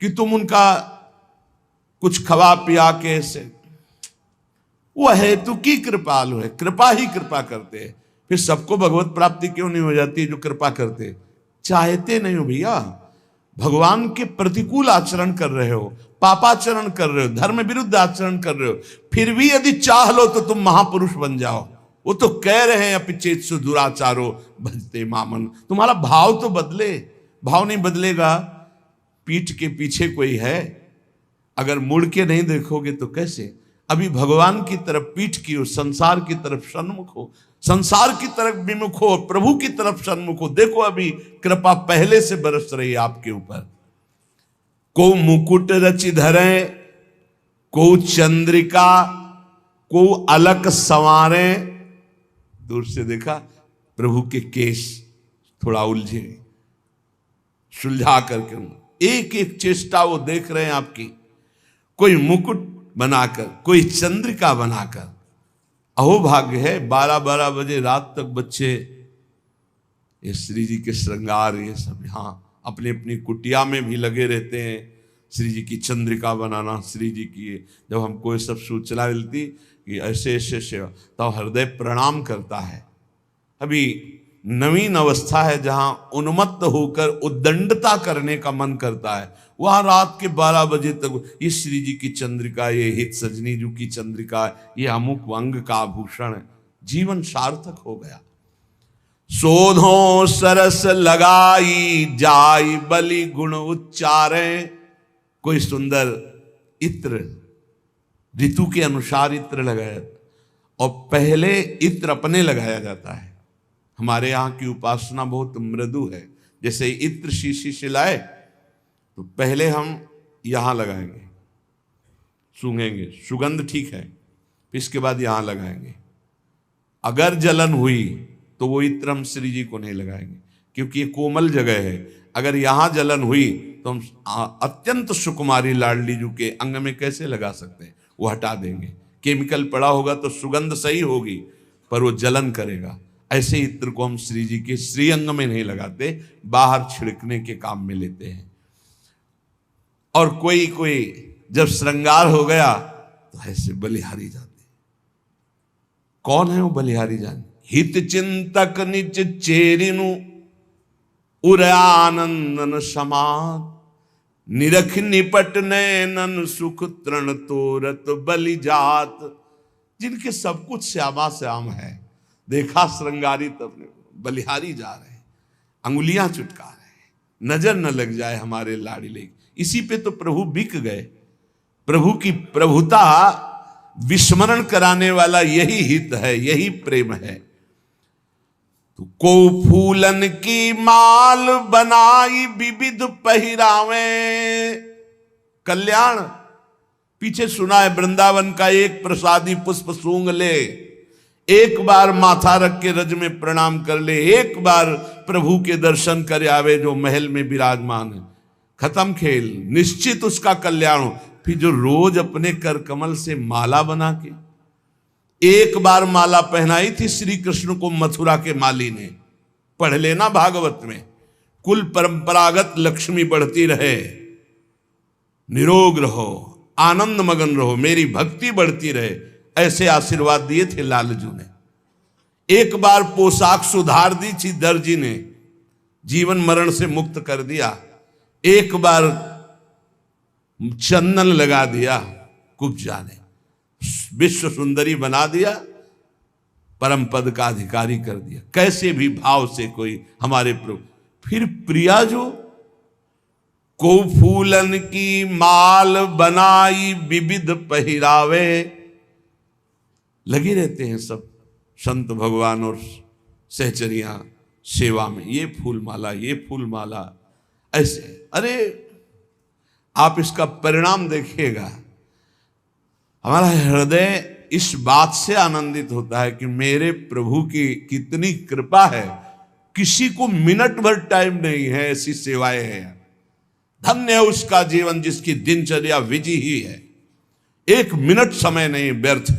कि तुम उनका कुछ खवा पिया के ऐसे। वह हेतु की कृपालु है, कृपा ही कृपा करते हैं। फिर सबको भगवत प्राप्ति क्यों नहीं हो जाती है? जो कृपा करते चाहते नहीं हो भैया। भगवान के प्रतिकूल आचरण कर रहे हो, पापाचरण कर रहे हो, धर्म विरुद्ध आचरण कर रहे हो, फिर भी यदि चाह लो तो तुम महापुरुष बन जाओ। वो तो कह रहे हैं अपिचेत्सु दुराचारो भजते मामन। तुम्हारा भाव तो बदले। भाव नहीं बदलेगा पीठ के पीछे कोई है, अगर मुड़ के नहीं देखोगे तो कैसे? अभी भगवान की तरफ पीठ की हो, संसार की तरफ सन्मुख हो, संसार की तरफ विमुख हो, प्रभु की तरफ सन्मुख हो। देखो अभी कृपा पहले से बरस रही है आपके ऊपर। को मुकुट रचि धरे, को चंद्रिका, को अलक संवारे। दूर से देखा प्रभु के केश थोड़ा उलझे, सुलझा करके एक एक चेष्टा वो देख रहे हैं आपकी। कोई मुकुट बनाकर, कोई चंद्रिका बनाकर। अहो भाग्य है 12-12 बजे रात तक बच्चे ये श्री जी के श्रृंगार ये सब यहाँ अपनी अपनी कुटिया में भी लगे रहते हैं। श्री जी की चंद्रिका बनाना, श्री जी की जब हमको ये सब सूचना मिलती कि ऐसे ऐसे सेवा, तो हृदय प्रणाम करता है। अभी नवीन अवस्था है जहां उन्मत्त होकर उद्दंडता करने का मन करता है, वहां रात के 12 बजे तक ये श्री जी की चंद्रिका, ये हित सजनी जी की चंद्रिका, ये अमुक अंग का आभूषण है। जीवन सार्थक हो गया। शोधो सरस लगाई जाई बलि गुण उच्चारे। कोई सुंदर इत्र, ऋतु के अनुसार इत्र लगाया, और पहले इत्र अपने लगाया जाता है। हमारे यहाँ की उपासना बहुत मृदु है। जैसे इत्र शीशी से लाए तो पहले हम यहाँ लगाएंगे, सूंघेंगे, सुगंध ठीक है, फिर इसके बाद यहाँ लगाएंगे। अगर जलन हुई तो वो इत्र हम श्री जी को नहीं लगाएंगे, क्योंकि ये कोमल जगह है। अगर यहाँ जलन हुई तो हम अत्यंत सुकुमारी लाडली जी के अंग में कैसे लगा सकते हैं? वो हटा देंगे। केमिकल पड़ा होगा तो सुगंध सही होगी, पर वो जलन करेगा। ऐसे इत्र को हम श्री जी के श्रीअंग में नहीं लगाते, बाहर छिड़कने के काम में लेते हैं। और कोई कोई जब श्रृंगार हो गया तो ऐसे बलिहारी जाते। कौन है वो बलिहारी जान? हित चिंतक निज चेरिनु उर आनंदन समात, निरख निपट नैनन सुख तृण तोरत बलि जात। जिनके सब कुछ श्यामा श्याम है, देखा श्रृंगारित अपने बलिहारी जा रहे हैं, अंगुलियां चुटका रहे हैं, नजर न लग जाए हमारे लाडले। इसी पे तो प्रभु बिक गए। प्रभु की प्रभुता विस्मरण कराने वाला यही हित है, यही प्रेम है। तो को फूलन की माल बनाई विविध पहिरावे। कल्याण पीछे सुना है, वृंदावन का एक प्रसादी पुष्प सूंघ ले, एक बार माथा रख के रज में प्रणाम कर ले, एक बार प्रभु के दर्शन कर आवे जो महल में विराजमान है, खत्म खेल, निश्चित उसका कल्याण हो। फिर जो रोज अपने कर कमल से माला बना के, एक बार माला पहनाई थी श्री कृष्ण को मथुरा के माली ने, पढ़ लेना भागवत में, कुल परंपरागत लक्ष्मी बढ़ती रहे, निरोग रहो, आनंद मगन रहो, मेरी भक्ति बढ़ती रहे, ऐसे आशीर्वाद दिए थे लालजू ने। एक बार पोशाक सुधार दी थी दर्जी ने, जीवन मरण से मुक्त कर दिया। एक बार चंदन लगा दिया, कुब्जा ने विश्व सुंदरी बना दिया, परम पद का अधिकारी कर दिया। कैसे भी भाव से कोई हमारे प्रभु। फिर प्रिया जो को फूलन की माल बनाई विविध पहिरावे, लगे रहते हैं सब संत भगवान और सहचरियां सेवा में, ये फूल माला, ये फूल माला, ऐसे। अरे आप इसका परिणाम देखिएगा, हमारा हृदय इस बात से आनंदित होता है कि मेरे प्रभु की कितनी कृपा है, किसी को मिनट भर टाइम नहीं है, ऐसी सेवाएं हैं। धन्य है उसका जीवन जिसकी दिनचर्या विधि ही है, एक मिनट समय नहीं व्यर्थ,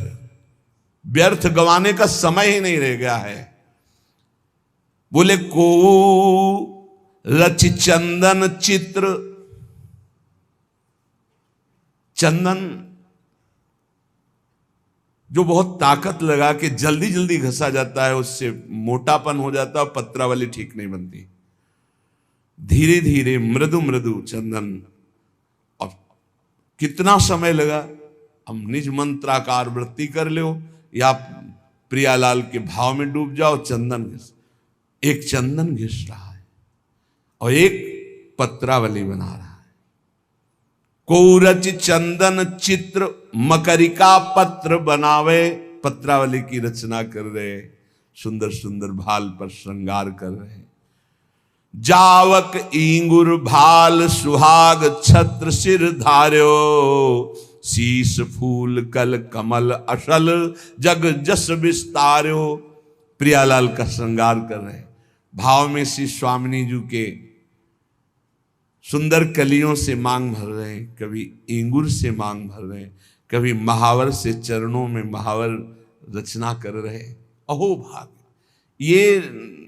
व्यर्थ गंवाने का समय ही नहीं रह गया है। बोले को रच चंदन चित्र, चंदन जो बहुत ताकत लगा के जल्दी जल्दी घसा जाता है, उससे मोटापन हो जाता है, पत्रावली ठीक नहीं बनती। धीरे धीरे मृदु मृदु चंदन, और कितना समय लगा? हम निज मंत्राकार वृत्ति कर लो या प्रियालाल के भाव में डूब जाओ, चंदन घिस, एक चंदन घिस रहा है और एक पत्रावली बना रहा है। कोरच चंदन चित्र मकरिका पत्र बनावे, पत्रावली की रचना कर रहे, सुंदर सुंदर भाल पर श्रृंगार कर रहे। जावक इंगुर भाल सुहाग छत्र सिर धार्यो, शीश फूल कल कमल अशल जग जस विस्तार्यो। प्रियालाल का श्रृंगार कर रहे, भाव में श्री स्वामिनी जी के सुंदर कलियों से मांग भर रहे हैं, कभी इंगुर से मांग भर रहे हैं, कभी महावर से चरणों में महावर रचना कर रहे। अहो भाग, ये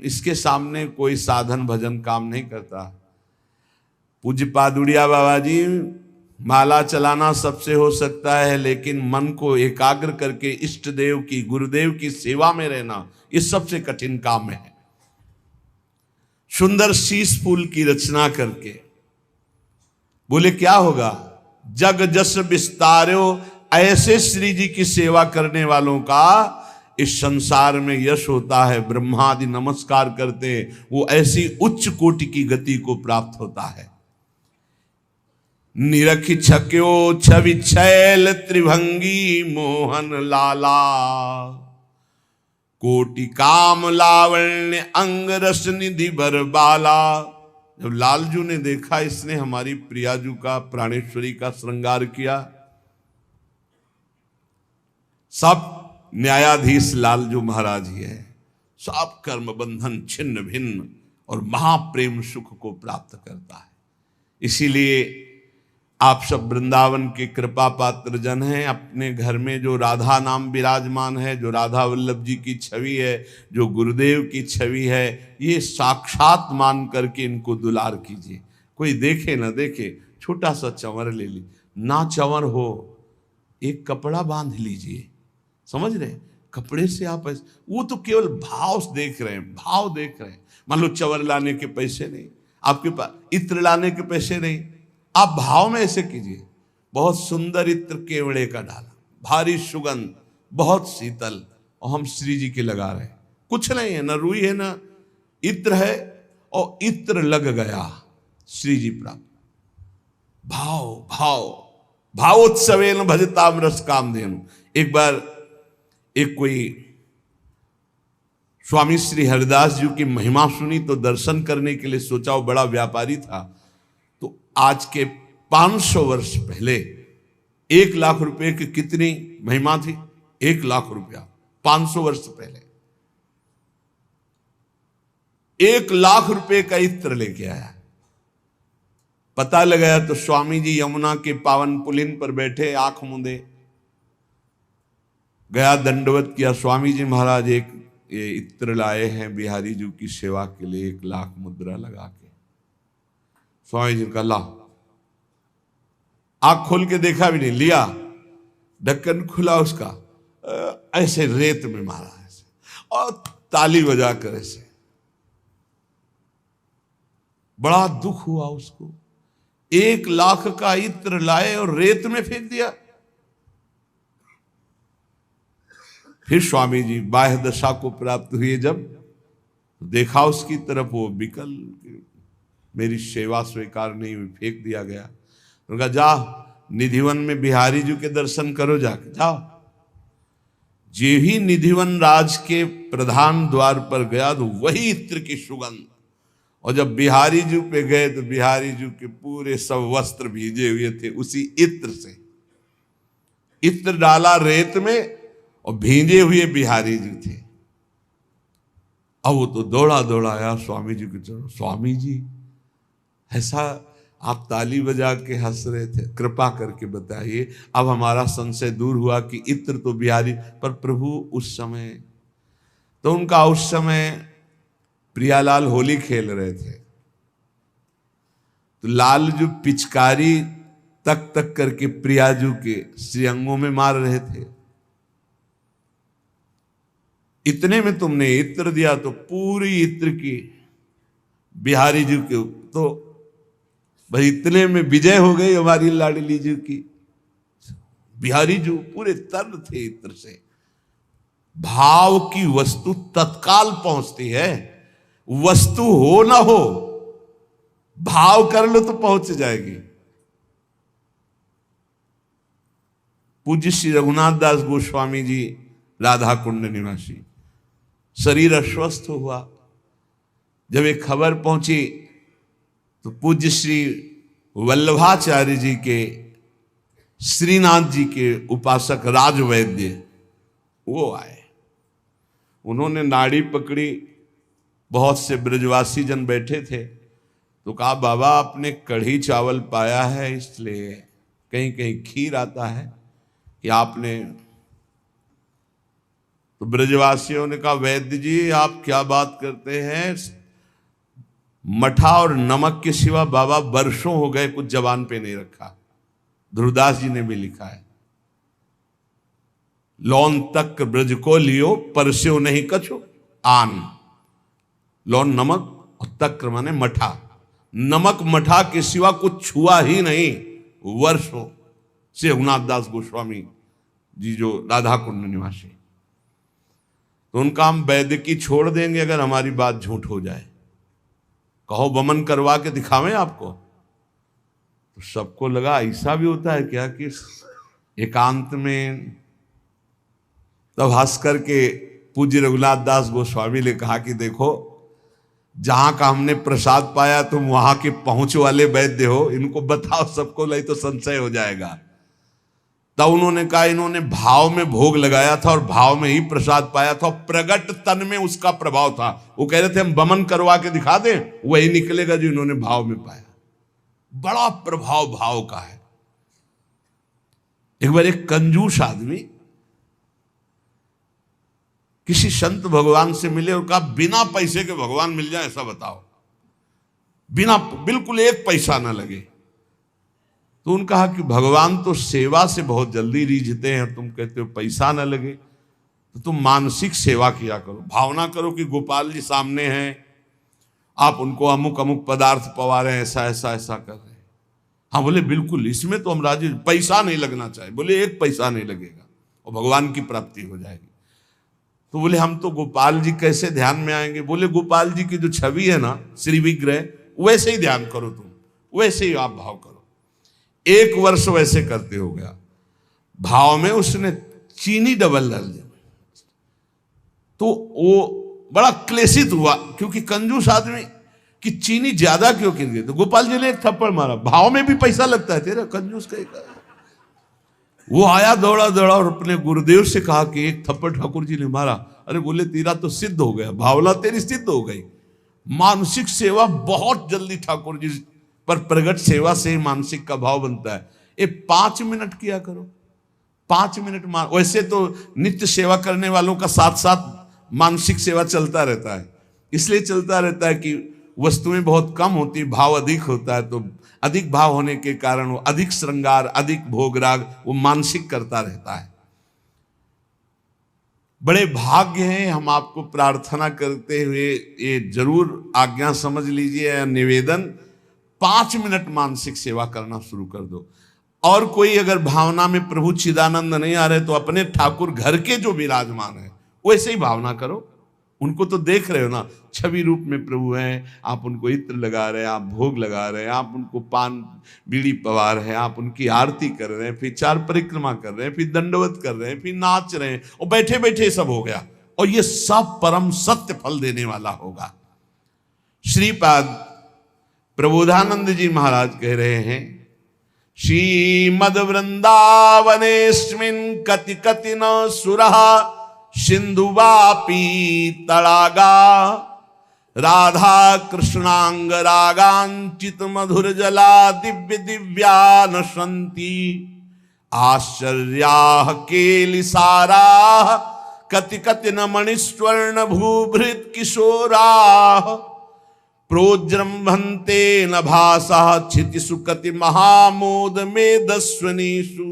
इसके सामने कोई साधन भजन काम नहीं करता। पूज्य पादुड़िया बाबा जी, माला चलाना सबसे हो सकता है, लेकिन मन को एकाग्र करके इष्ट देव की, गुरुदेव की सेवा में रहना, ये सबसे कठिन काम है। सुंदर शीश फूल की रचना करके बोले क्या होगा, जग जस विस्तार्यो। ऐसे श्री जी की सेवा करने वालों का इस संसार में यश होता है, ब्रह्मादि नमस्कार करते हैं, वो ऐसी उच्च कोटि की गति को प्राप्त होता है। निरखि छक्यो छवि छैल त्रिभंगी मोहन लाला, कोटि काम लावण्य अंग रस निधि भर बाला। जब लालजू ने देखा इसने हमारी प्रियाजू का, प्राणेश्वरी का श्रृंगार किया, सब न्यायाधीश लालजू महाराज ही है, सब कर्म बंधन छिन्न भिन्न और महाप्रेम सुख को प्राप्त करता है। इसीलिए आप सब वृंदावन के कृपा पात्र जन हैं। अपने घर में जो राधा नाम विराजमान है, जो राधा वल्लभ जी की छवि है, जो गुरुदेव की छवि है, ये साक्षात मान करके इनको दुलार कीजिए। कोई देखे ना देखे, छोटा सा चंवर ले ली, ना चंवर हो एक कपड़ा बांध लीजिए, समझ रहे, कपड़े से आप वो तो केवल भाव देख रहे हैं, भाव देख रहे हैं। मान लो चंवर लाने के पैसे नहीं आपके पास, इत्र लाने के पैसे नहीं, आप भाव में ऐसे कीजिए, बहुत सुंदर इत्र केवड़े का डाला, भारी सुगंध, बहुत शीतल, और हम श्री जी के लगा रहे हैं। कुछ नहीं है, ना रुई है ना इत्र है, और इत्र लग गया, श्री जी प्राप्त। भाव भाव भावोत्सवेन भजताम रस कामधेनु। एक बार एक कोई स्वामी श्री हरिदास जी की महिमा सुनी तो दर्शन करने के लिए सोचा, वो बड़ा व्यापारी था। तो आज के 500 वर्ष पहले 1 लाख रुपए की कितनी महिमा थी, 1 लाख रुपया 500 वर्ष पहले 1 लाख रुपए का इत्र लेके आया। पता लगाया तो स्वामी जी यमुना के पावन पुलिन पर बैठे, आंख मूंदे, गया दंडवत किया, स्वामी जी महाराज एक ये इत्र लाए हैं बिहारी जी की सेवा के लिए, 1 लाख मुद्रा लगा के। स्वामी जी का ला, आंख खोल के देखा भी नहीं, लिया, ढक्कन खुला उसका, ऐसे रेत में मारा ऐसे, और ताली बजा कर ऐसे। बड़ा दुख हुआ उसको, 1 लाख का इत्र लाए और रेत में फेंक दिया। फिर स्वामी जी बाह्य दशा को प्राप्त हुए, जब देखा उसकी तरफ, वो विकल, मेरी सेवा स्वीकार नहीं हुई, फेंक दिया गया। उनका जा निधिवन में बिहारी जी के दर्शन करो, जाके जाओ। जे ही निधिवन राज के प्रधान द्वार पर गया तो वही इत्र की सुगंध, और जब बिहारी जी पे गए तो बिहारी जी के पूरे सब वस्त्र भीजे हुए थे उसी इत्र से। इत्र डाला रेत में और भींजे हुए बिहारी जी थे। अब वो तो दौड़ा दौड़ा आया स्वामी जी के चरणों, स्वामी जी ऐसा आप ताली बजा के हंस रहे थे, कृपा करके बताइए। अब हमारा संशय दूर हुआ कि इत्र तो बिहारी, पर प्रभु उस समय, तो उनका उस समय प्रियालाल होली खेल रहे थे, तो लाल जो पिचकारी तक तक करके प्रियाजू के श्रीअंगों में मार रहे थे। इतने में तुमने इत्र दिया तो पूरी इत्र की बिहारी जी के, तो भाई इतने में विजय हो गई हमारी लाडली जी की। बिहारी जी पूरे तर्ण थे इत्र से। भाव की वस्तु तत्काल पहुंचती है, वस्तु हो ना हो, भाव कर लो तो पहुंच जाएगी। पूज्य श्री रघुनाथ दास गोस्वामी जी राधा कुंड निवासी, शरीर अस्वस्थ हुआ। जब एक खबर पहुंची तो पूज्य श्री वल्लभाचार्य जी के, श्रीनाथ जी के उपासक राजवैद्य वो आए। उन्होंने नाड़ी पकड़ी, बहुत से ब्रजवासी जन बैठे थे, तो कहा बाबा आपने कढ़ी चावल पाया है, इसलिए कहीं कहीं खीर आता है कि आपने। तो ब्रजवासियों ने कहा वैद्य जी आप क्या बात करते हैं, मठा और नमक के सिवा बाबा वर्षों हो गए कुछ जबान पे नहीं रखा। ध्रुवदास जी ने भी लिखा है, लौन तक ब्रज को लियो परस्यो नहीं कछो आन। लौन नमक और तक्र माने मठा, नमक मठा के सिवा कुछ छुआ ही नहीं वर्षों से रघुनाथ दास गोस्वामी जी जो राधा कुंड निवासी। तो उनका हम वैद्य की छोड़ देंगे अगर हमारी बात झूठ हो जाए, कहो वमन करवा के दिखावें आपको। तो सबको लगा ऐसा भी होता है क्या कि एकांत में। तब हंस करके पूज्य रघुनाथ दास गोस्वामी ने कहा कि देखो जहां का हमने प्रसाद पाया तुम वहां के पहुंच वाले वैद्य हो, इनको बताओ सबको, नहीं तो संशय हो जाएगा। तब उन्होंने कहा इन्होंने भाव में भोग लगाया था और भाव में ही प्रसाद पाया था, प्रगट तन में उसका प्रभाव था। वो कह रहे थे हम वमन करवा के दिखा दें, वही निकलेगा जो इन्होंने भाव में पाया। बड़ा प्रभाव भाव का है। एक बार एक कंजूस आदमी किसी संत भगवान से मिले और कहा बिना पैसे के भगवान मिल जाए ऐसा बताओ, बिना, बिल्कुल एक पैसा ना लगे। तो उन्होंने कहा कि भगवान तो सेवा से बहुत जल्दी रीझते हैं, तुम कहते हो पैसा ना लगे, तो तुम मानसिक सेवा किया करो, भावना करो कि गोपाल जी सामने हैं, आप उनको अमुक अमुक पदार्थ पवा रहे हैं, ऐसा ऐसा ऐसा कर रहे हैं। हाँ बोले बिल्कुल, इसमें तो हम राजी, पैसा नहीं लगना चाहिए। बोले एक पैसा नहीं लगेगा और भगवान की प्राप्ति हो जाएगी। तो बोले हम तो गोपाल जी कैसे ध्यान में आएंगे। बोले गोपाल जी की जो छवि है ना श्री विग्रह, वैसे ही ध्यान करो तुम, वैसे ही आप भाव करो। 1 वर्ष वैसे करते हो गया। भाव में उसने चीनी डबल डाल दिया, तो वो बड़ा क्लेशित हुआ, क्योंकि कंजूस आदमी कि चीनी ज्यादा क्यों गिर गई। तो गोपाल जी ने एक थप्पड़ मारा, भाव में भी पैसा लगता है तेरा कंजूस का। वो आया दौड़ा दौड़ा और अपने गुरुदेव से कहा कि एक थप्पड़ ठाकुर जी ने मारा। अरे बोले तेरा तो सिद्ध हो गया, भावना तेरी सिद्ध हो गई। मानसिक सेवा बहुत जल्दी ठाकुर जी पर प्रगट सेवा से ही मानसिक का भाव बनता है। ये 5 मिनट किया करो, 5 मिनट वैसे तो नित्य सेवा करने वालों का साथ साथ मानसिक सेवा चलता रहता है। इसलिए चलता रहता है कि वस्तुएं बहुत कम होती, भाव अधिक होता है, तो अधिक भाव होने के कारण वो अधिक श्रृंगार, अधिक भोगराग वो मानसिक करता रहता है। बड़े भाग्य हैं। हम आपको प्रार्थना करते हुए ये जरूर आज्ञा समझ लीजिए, निवेदन, 5 मिनट मानसिक सेवा करना शुरू कर दो। और कोई अगर भावना में प्रभु चिदानंद नहीं आ रहे तो अपने ठाकुर घर के जो विराजमान है वैसे ही भावना करो। उनको तो देख रहे हो ना, छवि रूप में प्रभु हैं, आप उनको इत्र लगा रहे हैं, आप भोग लगा रहे हैं, आप उनको पान बीड़ी पवा रहे हैं, आप उनकी आरती कर रहे हैं, फिर 4 परिक्रमा कर रहे हैं, फिर दंडवत कर रहे हैं, फिर नाच रहे हैं, और बैठे बैठे सब हो गया। और ये सब परम सत्य फल देने वाला होगा। श्रीपाद प्रबोधानंद जी महाराज कह रहे हैं, श्रीमद वृंदावनेस्मिन् कति कति न सुरहा सिंधुवापी तड़ागा राधा कृष्णांग रागांचित मधुर जला दिव्य दिव्या नशंती आश्चर्या केलिसारा कति कति न मणिस्वर्ण भूभृत किशोरा प्रोजृंभन्ते न भासा क्षितिषु कति महामोद मेदस्वनीषु।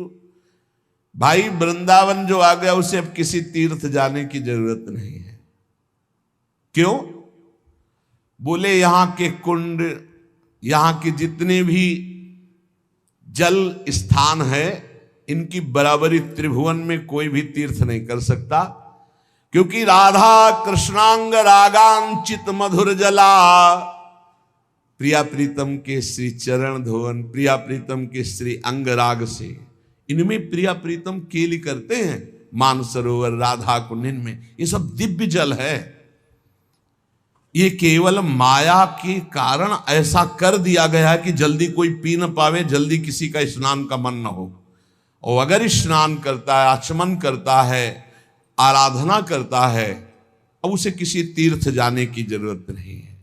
भाई वृंदावन जो आ गया उसे अब किसी तीर्थ जाने की जरूरत नहीं है। क्यों? बोले यहां के कुंड, यहां के जितने भी जल स्थान है, इनकी बराबरी त्रिभुवन में कोई भी तीर्थ नहीं कर सकता, क्योंकि राधा कृष्णांग रागांचित मधुर जला, प्रिया प्रीतम के श्री चरण धोवन, प्रिया प्रीतम के श्री अंग राग से इनमें प्रिया प्रीतम केली करते हैं, मानसरोवर राधा कुंड में, ये सब दिव्य जल है। ये केवल माया के कारण ऐसा कर दिया गया है कि जल्दी कोई पी न पावे, जल्दी किसी का स्नान का मन न हो। और अगर स्नान करता है, आचमन करता है, आराधना करता है, अब उसे किसी तीर्थ जाने की जरूरत नहीं है।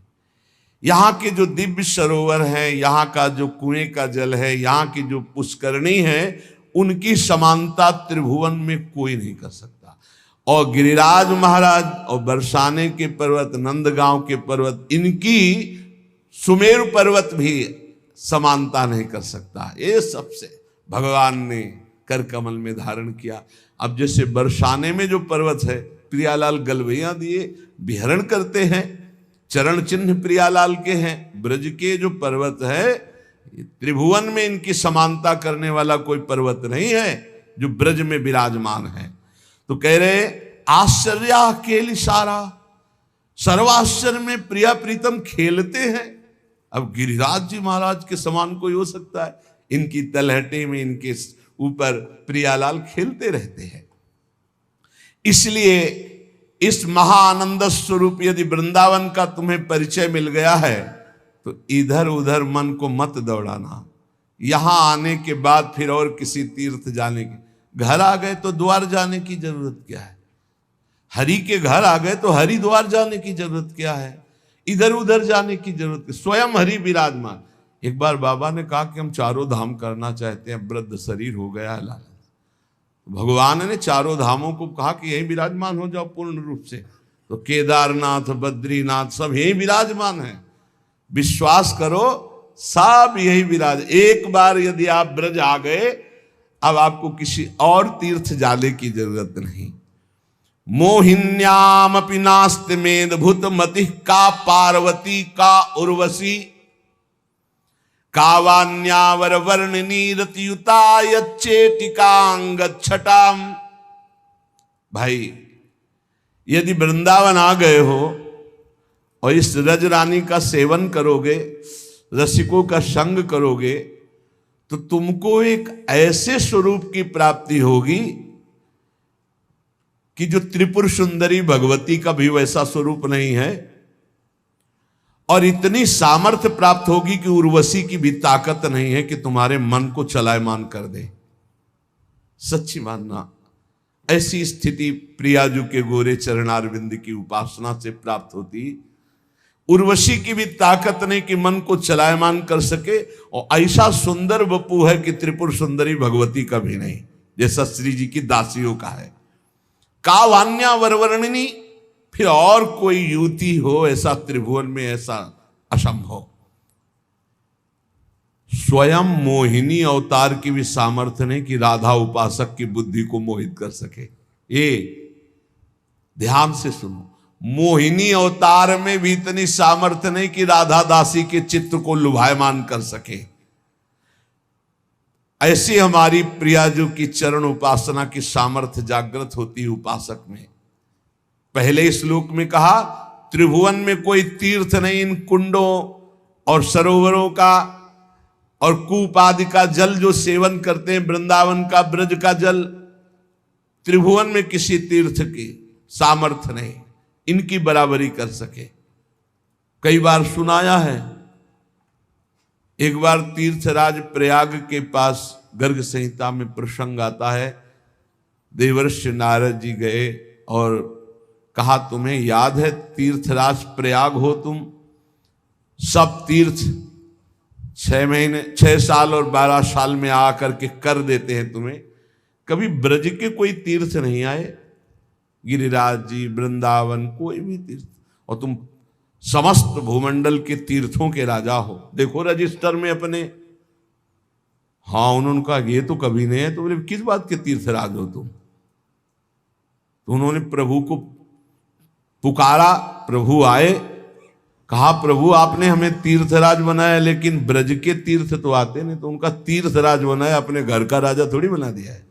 यहाँ के जो दिव्य सरोवर हैं, यहाँ का जो कुएं का जल है, यहाँ की जो पुष्करणी है, उनकी समानता त्रिभुवन में कोई नहीं कर सकता। और गिरिराज महाराज और बरसाने के पर्वत, नंदगांव के पर्वत, इनकी सुमेरु पर्वत भी समानता नहीं कर सकता। ये सबसे भगवान ने कर कमल में धारण किया। अब जैसे बरसाने में जो पर्वत है, प्रियालाल गलवैया दिए विहरण करते हैं, चरण चिन्ह प्रियालाल के हैं। ब्रज के जो पर्वत है, त्रिभुवन में इनकी समानता करने वाला कोई पर्वत नहीं है जो ब्रज में विराजमान है। तो कह रहे आश्चर्य खेल सारा, सर्वाश्चर्य में प्रिया प्रीतम खेलते हैं। अब गिरिराज जी महाराज के समान कोई हो सकता है? इनकी तलहटे में, इनके ऊपर प्रियालाल खेलते रहते हैं। इसलिए इस महाआनंद स्वरूप यदि वृंदावन का तुम्हें परिचय मिल गया है तो इधर उधर मन को मत दौड़ाना। यहां आने के बाद फिर और किसी तीर्थ जाने की, घर आ गए तो द्वार जाने की जरूरत क्या है? हरि के घर आ गए तो हरिद्वार जाने की जरूरत क्या है? इधर उधर जाने की जरूरत, स्वयं हरि विराजमान। एक बार बाबा ने कहा कि हम चारों धाम करना चाहते हैं, वृद्ध शरीर हो गया है लाल। भगवान ने चारों धामों को कहा कि यही विराजमान हो जाओ पूर्ण रूप से। तो केदारनाथ, बद्रीनाथ सब यही विराजमान है, विश्वास करो, सब यही विराज। एक बार यदि आप ब्रज आ गए, अब आपको किसी और तीर्थ जाने की जरूरत नहीं। मोहिन्याम अपि नास्ति मेद भूत मति का पार्वती का उर्वशी कावान्यावर वर्णनी रतियुता यच्चेटिकांग छटाम। भाई यदि वृंदावन आ गए हो और इस रज रानी का सेवन करोगे, रसिकों का संग करोगे, तो तुमको एक ऐसे स्वरूप की प्राप्ति होगी कि जो त्रिपुर सुंदरी भगवती का भी वैसा स्वरूप नहीं है, और इतनी सामर्थ्य प्राप्त होगी कि उर्वशी की भी ताकत नहीं है कि तुम्हारे मन को चलायमान कर दे। सच्ची मानना, ऐसी स्थिति प्रियाजू के गोरे चरणारविंद की उपासना से प्राप्त होती। उर्वशी की भी ताकत नहीं कि मन को चलायमान कर सके, और ऐसा सुंदर वपु है कि त्रिपुर सुंदरी भगवती का भी नहीं, जैसा श्री जी की दासियों का है। कावान्या वरवर्णिनी, फिर और कोई युवती हो ऐसा त्रिभुवन में, ऐसा असंभव। स्वयं मोहिनी अवतार की भी सामर्थ्य नहीं कि राधा उपासक की बुद्धि को मोहित कर सके। ये ध्यान से सुनो, मोहिनी अवतार में भी इतनी सामर्थ्य नहीं कि राधा दासी के चित्त को लुभायमान कर सके। ऐसी हमारी प्रियाजू की चरण उपासना की सामर्थ्य जागृत होती है उपासक में। पहले श्लोक में कहा त्रिभुवन में कोई तीर्थ नहीं, इन कुंडों और सरोवरों का और कूप आदि का जल जो सेवन करते हैं, वृंदावन का ब्रज का जल, त्रिभुवन में किसी तीर्थ की सामर्थ्य नहीं इनकी बराबरी कर सके। कई बार सुनाया है। एक बार तीर्थराज प्रयाग के पास गर्ग संहिता में प्रसंग आता है, देवर्षि नारद जी गए और कहा तुम्हें याद है तीर्थराज प्रयाग हो तुम, सब तीर्थ 6 महीने 6 साल और 12 साल में आकर के कर देते हैं तुम्हें, कभी ब्रज के कोई तीर्थ नहीं आए, गिरिराज जी, वृंदावन, कोई भी तीर्थ, और तुम समस्त भूमंडल के तीर्थों के राजा हो, देखो रजिस्टर में अपने। हाँ, उन्होंने कहा ये तो कभी नहीं है। तो बोले किस बात के तीर्थराज हो तुम? तो उन्होंने प्रभु को पुकारा, प्रभु आए, कहा प्रभु आपने हमें तीर्थराज बनाया, लेकिन ब्रज के तीर्थ तो आते नहीं, तो उनका तीर्थराज बनाया, अपने घर का राजा थोड़ी बना दिया है।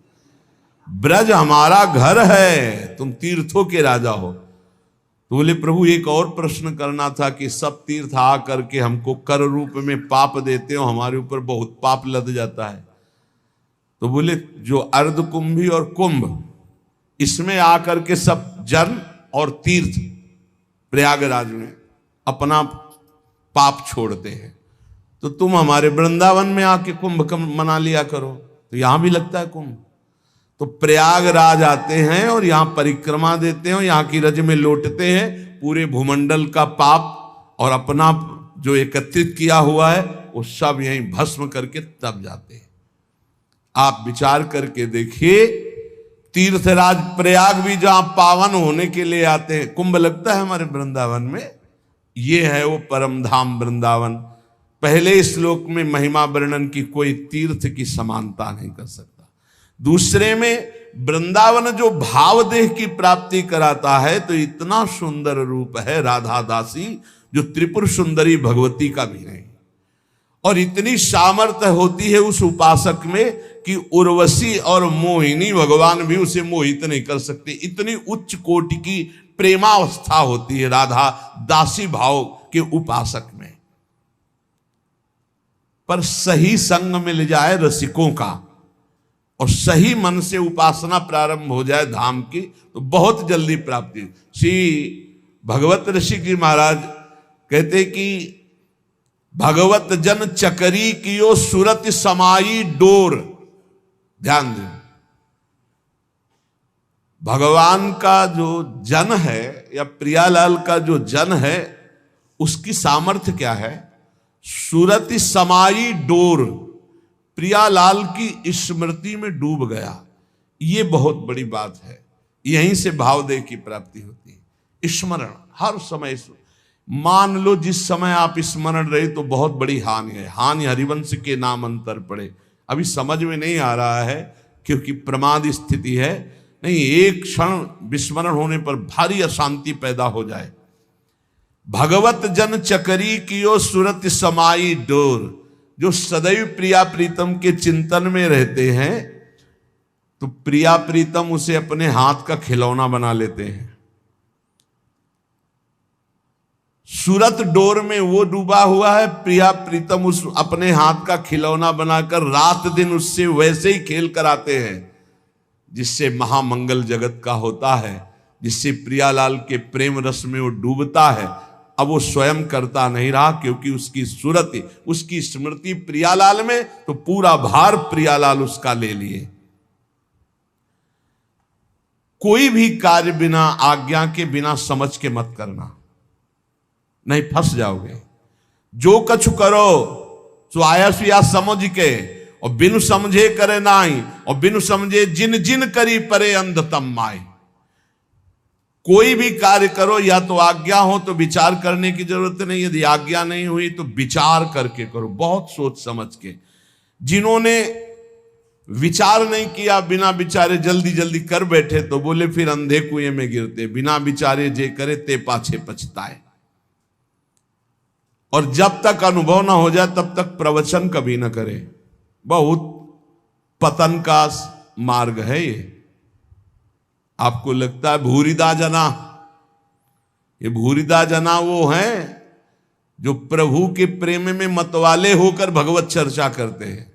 ब्रज हमारा घर है, तुम तीर्थों के राजा हो। तो बोले प्रभु एक और प्रश्न करना था कि सब तीर्थ आ करके हमको कर रूप में पाप देते हो, हमारे ऊपर बहुत पाप लद जाता है। तो बोले जो अर्ध कुंभी और कुंभ, इसमें आकर के सब जन और तीर्थ प्रयागराज में अपना पाप छोड़ते हैं, तो तुम हमारे वृंदावन में आके कुंभ मना लिया करो। तो यहां भी लगता है कुंभ, तो प्रयागराज आते हैं और यहां परिक्रमा देते हैं, यहां की रज में लौटते हैं, पूरे भूमंडल का पाप और अपना जो एकत्रित किया हुआ है वो सब यहीं भस्म करके तब जाते हैं। आप विचार करके देखिए, तीर्थराज प्रयाग भी जहां पावन होने के लिए आते हैं, कुंभ लगता है हमारे वृंदावन में, ये है वो परम धाम वृंदावन। पहले श्लोक में महिमा वर्णन की कोई तीर्थ की समानता नहीं कर सकता। दूसरे में वृंदावन जो भाव देह की प्राप्ति कराता है, तो इतना सुंदर रूप है राधा दासी, जो त्रिपुर सुंदरी भगवती का भी नहीं। और इतनी सामर्थ्य होती है उस उपासक में कि उर्वशी और मोहिनी भगवान भी उसे मोहित नहीं कर सकते। इतनी उच्च कोटि की प्रेमावस्था होती है राधा दासी भाव के उपासक में। पर सही संग मिल जाए रसिकों का और सही मन से उपासना प्रारंभ हो जाए धाम की, तो बहुत जल्दी प्राप्ति। श्री भगवत ऋषि जी महाराज कहते कि भगवत जन चकरी कियो सुरत समाई डोर। ध्यान दें, भगवान का जो जन है या प्रियालाल का जो जन है, उसकी सामर्थ्य क्या है? सुरत समाई डोर, प्रियालाल की स्मृति में डूब गया। ये बहुत बड़ी बात है। यहीं से भावदेह की प्राप्ति होती है। स्मरण हर समय, मान लो जिस समय आप स्मरण रहे तो बहुत बड़ी हानि है। हानि हरिवंश के नाम अंतर पड़े, अभी समझ में नहीं आ रहा है क्योंकि प्रमाद स्थिति है। नहीं, एक क्षण विस्मरण होने पर भारी अशांति पैदा हो जाए। भगवत जन चकरी कियो सुरत समाई डोर, जो सदैव प्रिया प्रीतम के चिंतन में रहते हैं, तो प्रिया प्रीतम उसे अपने हाथ का खिलौना बना लेते हैं। सूरत डोर में वो डूबा हुआ है, प्रिया प्रीतम उस अपने हाथ का खिलौना बनाकर रात दिन उससे वैसे ही खेल कराते हैं जिससे महामंगल जगत का होता है, जिससे प्रियालाल के प्रेम रस में वो डूबता है। अब वो स्वयं करता नहीं रहा क्योंकि उसकी सूरत, उसकी स्मृति प्रियालाल में, तो पूरा भार प्रियालाल उसका ले लिए। कोई भी कार्य बिना आज्ञा के, बिना समझ के मत करना, नहीं फंस जाओगे। जो कछु करो सो आयस या समझ के, और बिनु समझे करे नाई, और बिनु समझे जिन जिन करी परे अंधतम माई। कोई भी कार्य करो, या तो आज्ञा हो तो विचार करने की जरूरत नहीं, यदि आज्ञा नहीं हुई तो विचार करके करो, बहुत सोच समझ के। जिन्होंने विचार नहीं किया, बिना विचारे जल्दी जल्दी कर बैठे, तो बोले फिर अंधे कुएं में गिरते। बिना विचारे जे करे ते पाछे पछताए। और जब तक अनुभव ना हो जाए तब तक प्रवचन कभी ना करे। बहुत पतन का मार्ग है ये। आपको लगता है भूरिदा जना, ये भूरिदा जना वो हैं जो प्रभु के प्रेम में मतवाले होकर भगवत चर्चा करते हैं।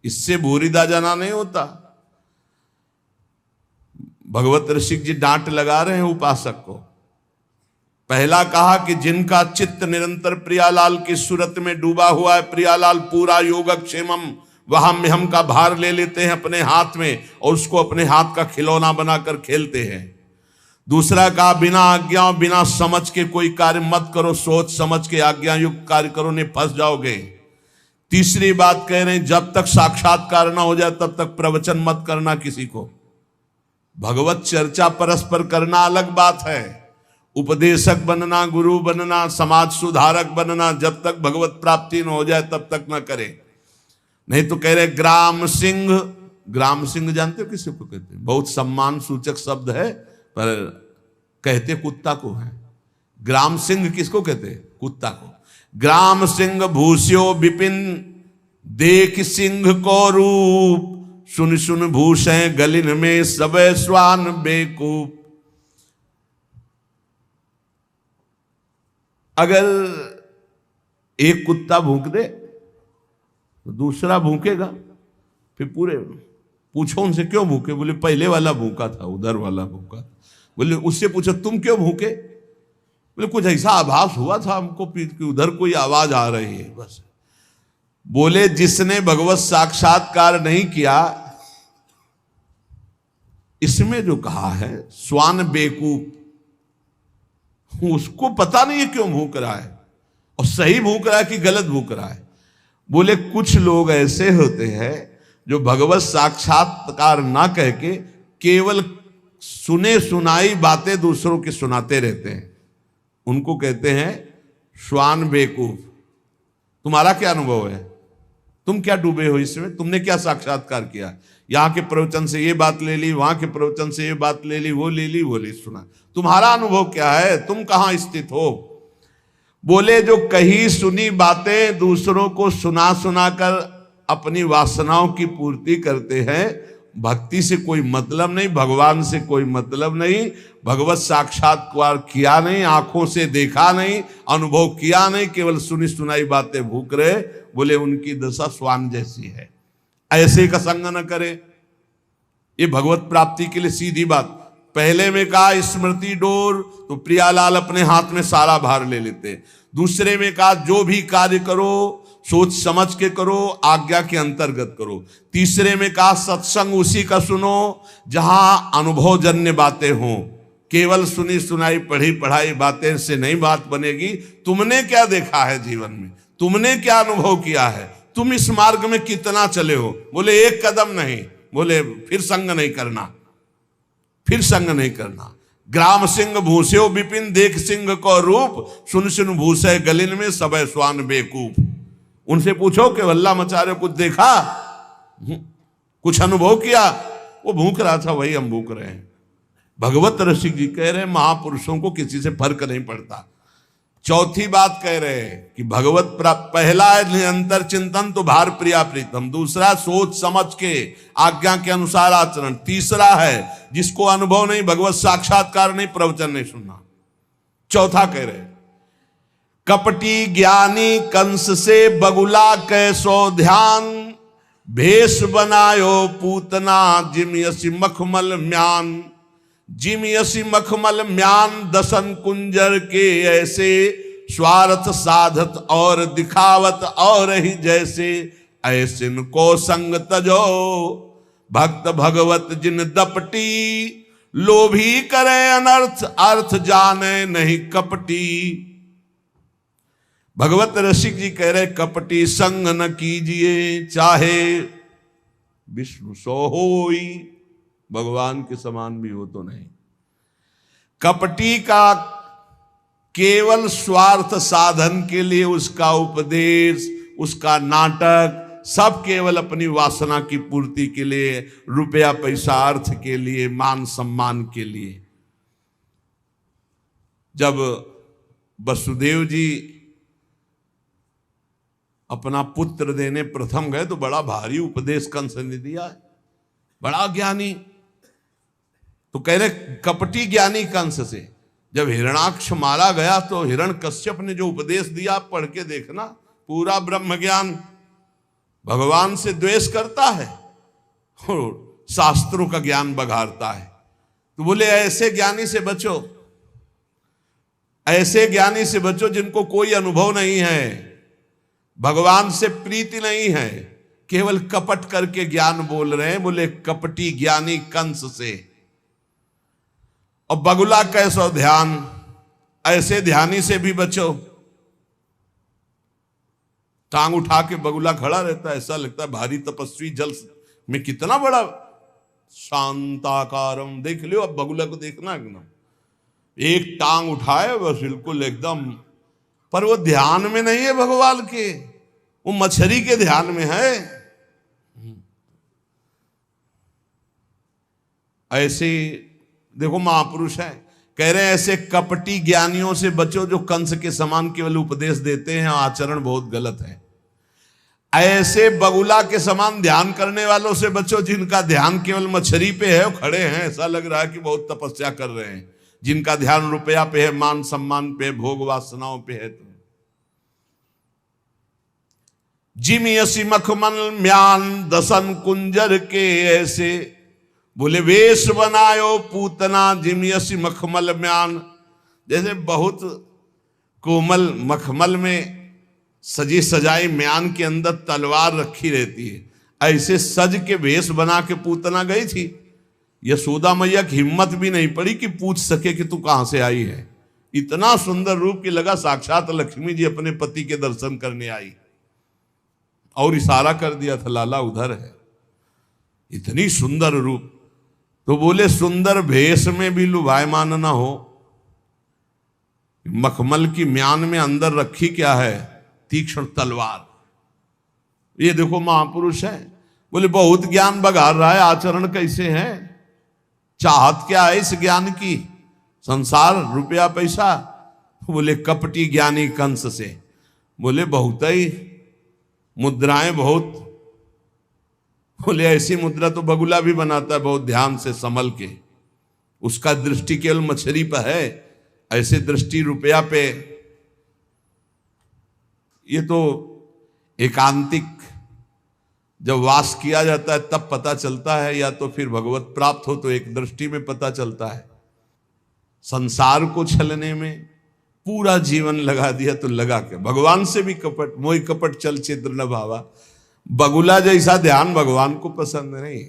इससे भूरिदा जना नहीं होता। भगवत ऋषिक जी डांट लगा रहे हैं उपासक को। पहला कहा कि जिनका चित्त निरंतर प्रियालाल की सूरत में डूबा हुआ है, प्रियालाल पूरा योगक्षेमम वहां में हम का भार ले लेते हैं अपने हाथ में और उसको अपने हाथ का खिलौना बनाकर खेलते हैं। दूसरा कहा बिना आज्ञा बिना समझ के कोई कार्य मत करो, सोच समझ के आज्ञा युक्त कार्य करो, नहीं फंस जाओगे। तीसरी बात कह रहे हैं जब तक साक्षात्कार ना हो जाए तब तक प्रवचन मत करना किसी को। भगवत चर्चा परस्पर करना अलग बात है, उपदेशक बनना, गुरु बनना, समाज सुधारक बनना, जब तक भगवत प्राप्ति न हो जाए तब तक न करे। नहीं तो कह रहे ग्राम सिंह, ग्राम सिंह जानते हो किसी को कहते हैं? बहुत सम्मान सूचक शब्द है पर कहते कुत्ता को है। ग्राम सिंह किसको कहते? कुत्ता को। ग्राम सिंह भूस्यो विपिन देख सिंह को रूप, सुन सुन भूषे गलिन में सबे स्वान बेकूफ। अगर एक कुत्ता भूंक दे तो दूसरा भूंकेगा, फिर पूरे पूछो उनसे क्यों भूखे? बोले पहले वाला भूखा था, उधर वाला भूखा था। बोले उससे पूछो तुम क्यों भूखे? बोले कुछ ऐसा आभास हुआ था हमको कि उधर कोई आवाज आ रही है बस। बोले जिसने भगवत साक्षात्कार नहीं किया, इसमें जो कहा है स्वान बेकूफ, उसको पता नहीं है क्यों भूख रहा है, और सही भूख रहा है कि गलत भूख रहा है। बोले कुछ लोग ऐसे होते हैं जो भगवत साक्षात्कार ना कह के केवल सुने सुनाई बातें दूसरों की सुनाते रहते हैं, उनको कहते हैं श्वान बेकूफ। तुम्हारा क्या अनुभव है? तुम क्या डूबे हो इसमें? तुमने क्या साक्षात्कार किया? यहां के प्रवचन से ये बात ले ली, वहां के प्रवचन से ये बात ले ली, वो ले ली, वो ले सुना। तुम्हारा अनुभव क्या है? तुम कहां स्थित हो? बोले जो कही सुनी बातें दूसरों को सुना सुना कर अपनी वासनाओं की पूर्ति करते हैं, भक्ति से कोई मतलब नहीं, भगवान से कोई मतलब नहीं, भगवत साक्षात्कार किया नहीं, आंखों से देखा नहीं, अनुभव किया नहीं, केवल सुनी सुनाई बातें भूख रहे, बोले उनकी दशा स्वान जैसी है। ऐसे का संग न करे। ये भगवत प्राप्ति के लिए सीधी बात। पहले में कहा स्मृति डोर, तो प्रियालाल अपने हाथ में सारा भार ले लेते। दूसरे में कहा जो भी कार्य करो सोच समझ के करो, आज्ञा के अंतर्गत करो। तीसरे में कहा सत्संग उसी का सुनो जहां अनुभवजन्य बातें हों, केवल सुनी सुनाई पढ़ी पढ़ाई बातें से नहीं बात बनेगी। तुमने क्या देखा है जीवन में? तुमने क्या अनुभव किया है? तुम इस मार्ग में कितना चले हो? बोले एक कदम नहीं। बोले फिर संग नहीं करना, फिर संग नहीं करना। ग्राम सिंह भूस्यो विपिन, देख सिंह को रूप, सुन सुन भूसे गलिन में सबे स्वान बेकूफ। उनसे पूछो कि वल्ला मचा रहे, कुछ देखा, कुछ अनुभव किया? वो भूख रहा था, वही हम भूख रहे हैं। भगवत रसिक जी कह रहे हैं महापुरुषों को किसी से फर्क नहीं पड़ता। चौथी बात कह रहे हैं कि भगवत प्राप्त, पहला है निरंतर चिंतन तो भार प्रिया प्रीतम, दूसरा सोच समझ के आज्ञा के अनुसार आचरण, तीसरा है जिसको अनुभव नहीं, भगवत साक्षात्कार नहीं, प्रवचन नहीं सुनना। चौथा कह रहे कपटी ज्ञानी कंस से बगुला कैसो ध्यान, भेष बनायो पूतना जिमयसी मखमल म्यान। जिमयसी मखमल म्यान दसन कुंजर के ऐसे, स्वार्थ साधत और दिखावत और ही जैसे, ऐसिन को संग तजो भक्त भगवत जिन दपटी। लोभी करे अनर्थ अर्थ जाने नहीं कपटी। भगवत रसिक जी कह रहे कपटी संग न कीजिए, चाहे विष्णु सो होई, भगवान के समान भी हो तो नहीं। कपटी का केवल स्वार्थ साधन के लिए उसका उपदेश, उसका नाटक सब केवल अपनी वासना की पूर्ति के लिए, रुपया पैसा अर्थ के लिए, मान सम्मान के लिए। जब वसुदेव जी अपना पुत्र देने प्रथम गए तो बड़ा भारी उपदेश कंस ने दिया है, बड़ा ज्ञानी। तो कह रहे कपटी ज्ञानी कंस से। जब हिरणाक्ष मारा गया तो हिरण्यकश्यप ने जो उपदेश दिया पढ़ के देखना, पूरा ब्रह्म ज्ञान। भगवान से द्वेष करता है और शास्त्रों का ज्ञान बघारता है। तो बोले ऐसे ज्ञानी से बचो, ऐसे ज्ञानी से बचो जिनको कोई अनुभव नहीं है, भगवान से प्रीति नहीं है, केवल कपट करके ज्ञान बोल रहे हैं। बोले कपटी ज्ञानी कंस से। और बगुला कैसो ध्यान, ऐसे ध्यानी से भी बचो। टांग उठा के बगुला खड़ा रहता है, ऐसा लगता है भारी तपस्वी, जल में कितना बड़ा शांताकारम। देख लियो, अब बगुला को देखना है ना, एक टांग उठाए बस बिल्कुल एकदम, पर वो ध्यान में नहीं है भगवान के, वो मछली के ध्यान में है। ऐसे देखो महापुरुष है, कह रहे हैं ऐसे कपटी ज्ञानियों से बचो जो कंस के समान केवल उपदेश देते हैं, आचरण बहुत गलत है। ऐसे बगुला के समान ध्यान करने वालों से बचो जिनका ध्यान केवल मछली पे है, वो खड़े हैं, ऐसा लग रहा है कि बहुत तपस्या कर रहे हैं। जिनका ध्यान रुपया पे है, मान सम्मान पे, भोग वासनाओं पे है। तो जिमियसी मखमल म्यान दसन कुंजर के ऐसे, बोले वेश बनायो पूतना जिमियसी मखमल म्यान। जैसे बहुत कोमल मखमल में सजी सजाई म्यान के अंदर तलवार रखी रहती है, ऐसे सज के वेश बना के पूतना गई थी। यशोदा मैया की हिम्मत भी नहीं पड़ी कि पूछ सके कि तू कहां से आई है। इतना सुंदर रूप कि लगा साक्षात लक्ष्मी जी अपने पति के दर्शन करने आई, और इशारा कर दिया था लाला उधर है। इतनी सुंदर रूप, तो बोले सुंदर भेष में भी लुभायमान ना हो। मखमल की म्यान में अंदर रखी क्या है? तीक्ष्ण तलवार। ये देखो महापुरुष है। बोले बहुत ज्ञान बघार रहा है, आचरण कैसे है? चाहत क्या है इस ज्ञान की? संसार, रुपया, पैसा? बोले कपटी ज्ञानी कंस से। बोले बहुत ही मुद्राएं बहुत। बोले ऐसी मुद्रा तो बगुला भी बनाता है बहुत ध्यान से संभल के, उसका दृष्टि केवल मछली पर है, ऐसे दृष्टि रुपया पे। ये तो एकांतिक जब वास किया जाता है तब पता चलता है, या तो फिर भगवत प्राप्त हो तो एक दृष्टि में पता चलता है। संसार को छलने में पूरा जीवन लगा दिया तो लगा क्या? भगवान से भी कपट, मोहि कपट चल छिद्र न भावा। बगुला जैसा ध्यान भगवान को पसंद नहीं।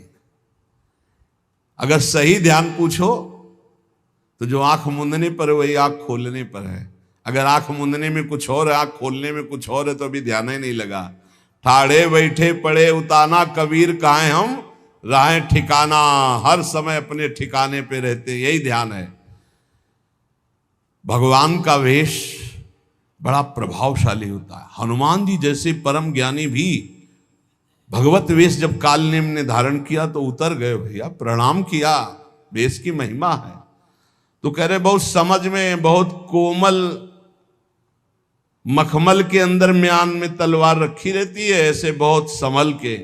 अगर सही ध्यान पूछो तो जो आंख मूंदने पर है वही आंख खोलने पर है। अगर आंख मूंदने में कुछ और है, आंख खोलने में कुछ और है, तो अभी ध्यान ही नहीं लगा। ठाड़े बैठे पड़े उताना कबीर काहे हम राहें ठिकाना। हर समय अपने ठिकाने पे रहते, यही ध्यान है। भगवान का वेश बड़ा प्रभावशाली होता है। हनुमान जी जैसे परम ज्ञानी भी भगवत वेश जब कालनेम ने धारण किया तो उतर गए भैया, प्रणाम किया, वेश की महिमा है। तो कह रहे बहुत समझ में, बहुत कोमल मखमल के अंदर म्यान में तलवार रखी रहती है, ऐसे बहुत संभल के,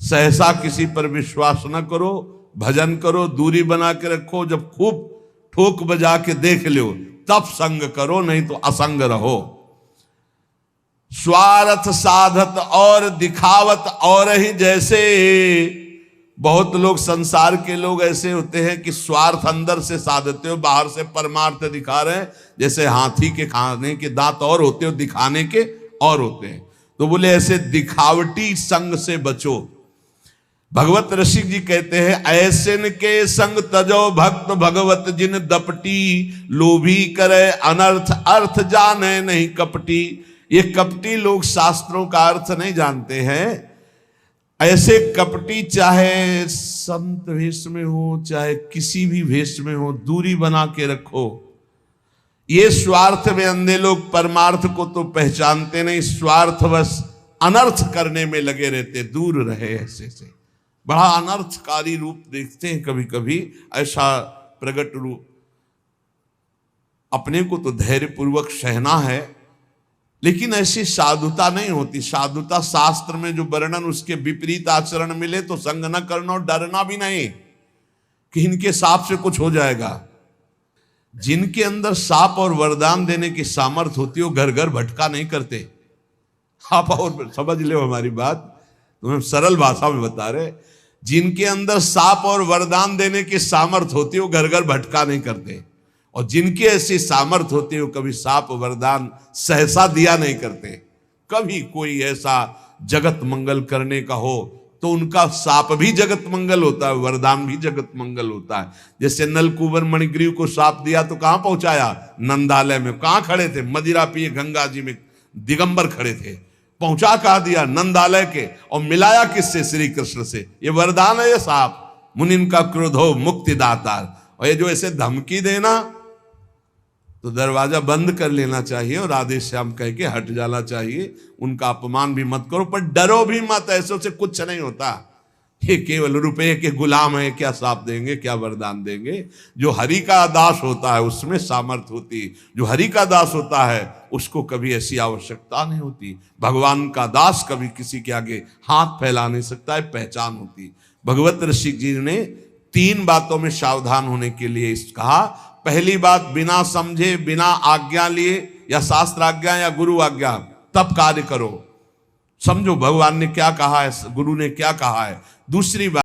सहसा किसी पर विश्वास न करो, भजन करो, दूरी बना के रखो। जब खूब ठोक बजा के देख लो तब संग करो, नहीं तो असंग रहो। स्वार्थ साधत और दिखावत और ही। जैसे बहुत लोग संसार के लोग ऐसे होते हैं कि स्वार्थ अंदर से साधते हो, बाहर से परमार्थ दिखा रहे हैं। जैसे हाथी के खाने के दांत और होते हो, दिखाने के और होते हैं। तो बोले ऐसे दिखावटी संग से बचो। भगवत रसिक जी कहते हैं ऐसे के संग तजो भक्त भगवत जिन दपटी। लोभी करे अनर्थ अर्थ जाने नहीं कपटी। ये कपटी लोग शास्त्रों का अर्थ नहीं जानते हैं। ऐसे कपटी चाहे संत वेश में हो चाहे किसी भी वेश में हो, दूरी बना के रखो। ये स्वार्थ में अंधे लोग परमार्थ को तो पहचानते नहीं, स्वार्थवश अनर्थ करने में लगे रहते। दूर रहे ऐसे से। बड़ा अनर्थकारी रूप देखते हैं कभी कभी, ऐसा प्रगट रूप। अपने को तो धैर्य पूर्वक सहना है, लेकिन ऐसी साधुता नहीं होती। साधुता शास्त्र में जो वर्णन, उसके विपरीत आचरण मिले तो संग न करना और डरना भी नहीं कि इनके साप से कुछ हो जाएगा। जिनके अंदर साप और वरदान देने की सामर्थ्य होती है वो घर घर भटका नहीं करते। आप और समझ लो हमारी बात, तुम्हें सरल भाषा में बता रहे। जिनके अंदर साप और वरदान देने की सामर्थ्य होती है वो घर घर भटका नहीं करते, और जिनकी ऐसी सामर्थ्य होती है वो कभी साप वरदान सहसा दिया नहीं करते। कभी कोई ऐसा जगत मंगल करने का हो तो उनका साप भी जगत मंगल होता है, वरदान भी जगत मंगल होता है। जैसे नलकुबर मणिग्रीव को साप दिया तो कहां पहुंचाया? नंदालय में। कहां खड़े थे? मदिरा पिए गंगा जी में दिगंबर खड़े थे। पहुंचा कहा दिया? नंदालय के। और मिलाया किससे? श्री कृष्ण से। ये वरदान है ये साप। मुनिन का क्रोधो मुक्तिदाता। और ये जो ऐसे धमकी देना तो दरवाजा बंद कर लेना चाहिए और राधे श्याम कह के हट जाना चाहिए। उनका अपमान भी मत करो, पर डरो भी मत। ऐसे से कुछ नहीं होता। ये केवल रुपए के गुलाम है, क्या साप देंगे, क्या वरदान देंगे। जो हरि का दास होता है उसमें सामर्थ्य होती। जो हरि का दास होता है उसको कभी ऐसी आवश्यकता नहीं होती। भगवान का दास कभी किसी के आगे हाथ फैला नहीं सकता है, पहचान होती। भगवत रसिक जी ने 3 बातों में सावधान होने के लिए कहा। पहली बात, बिना समझे, बिना आज्ञा लिए, या शास्त्र आज्ञा या गुरु आज्ञा, तब कार्य करो। समझो भगवान ने क्या कहा है, गुरु ने क्या कहा है। दूसरी बात,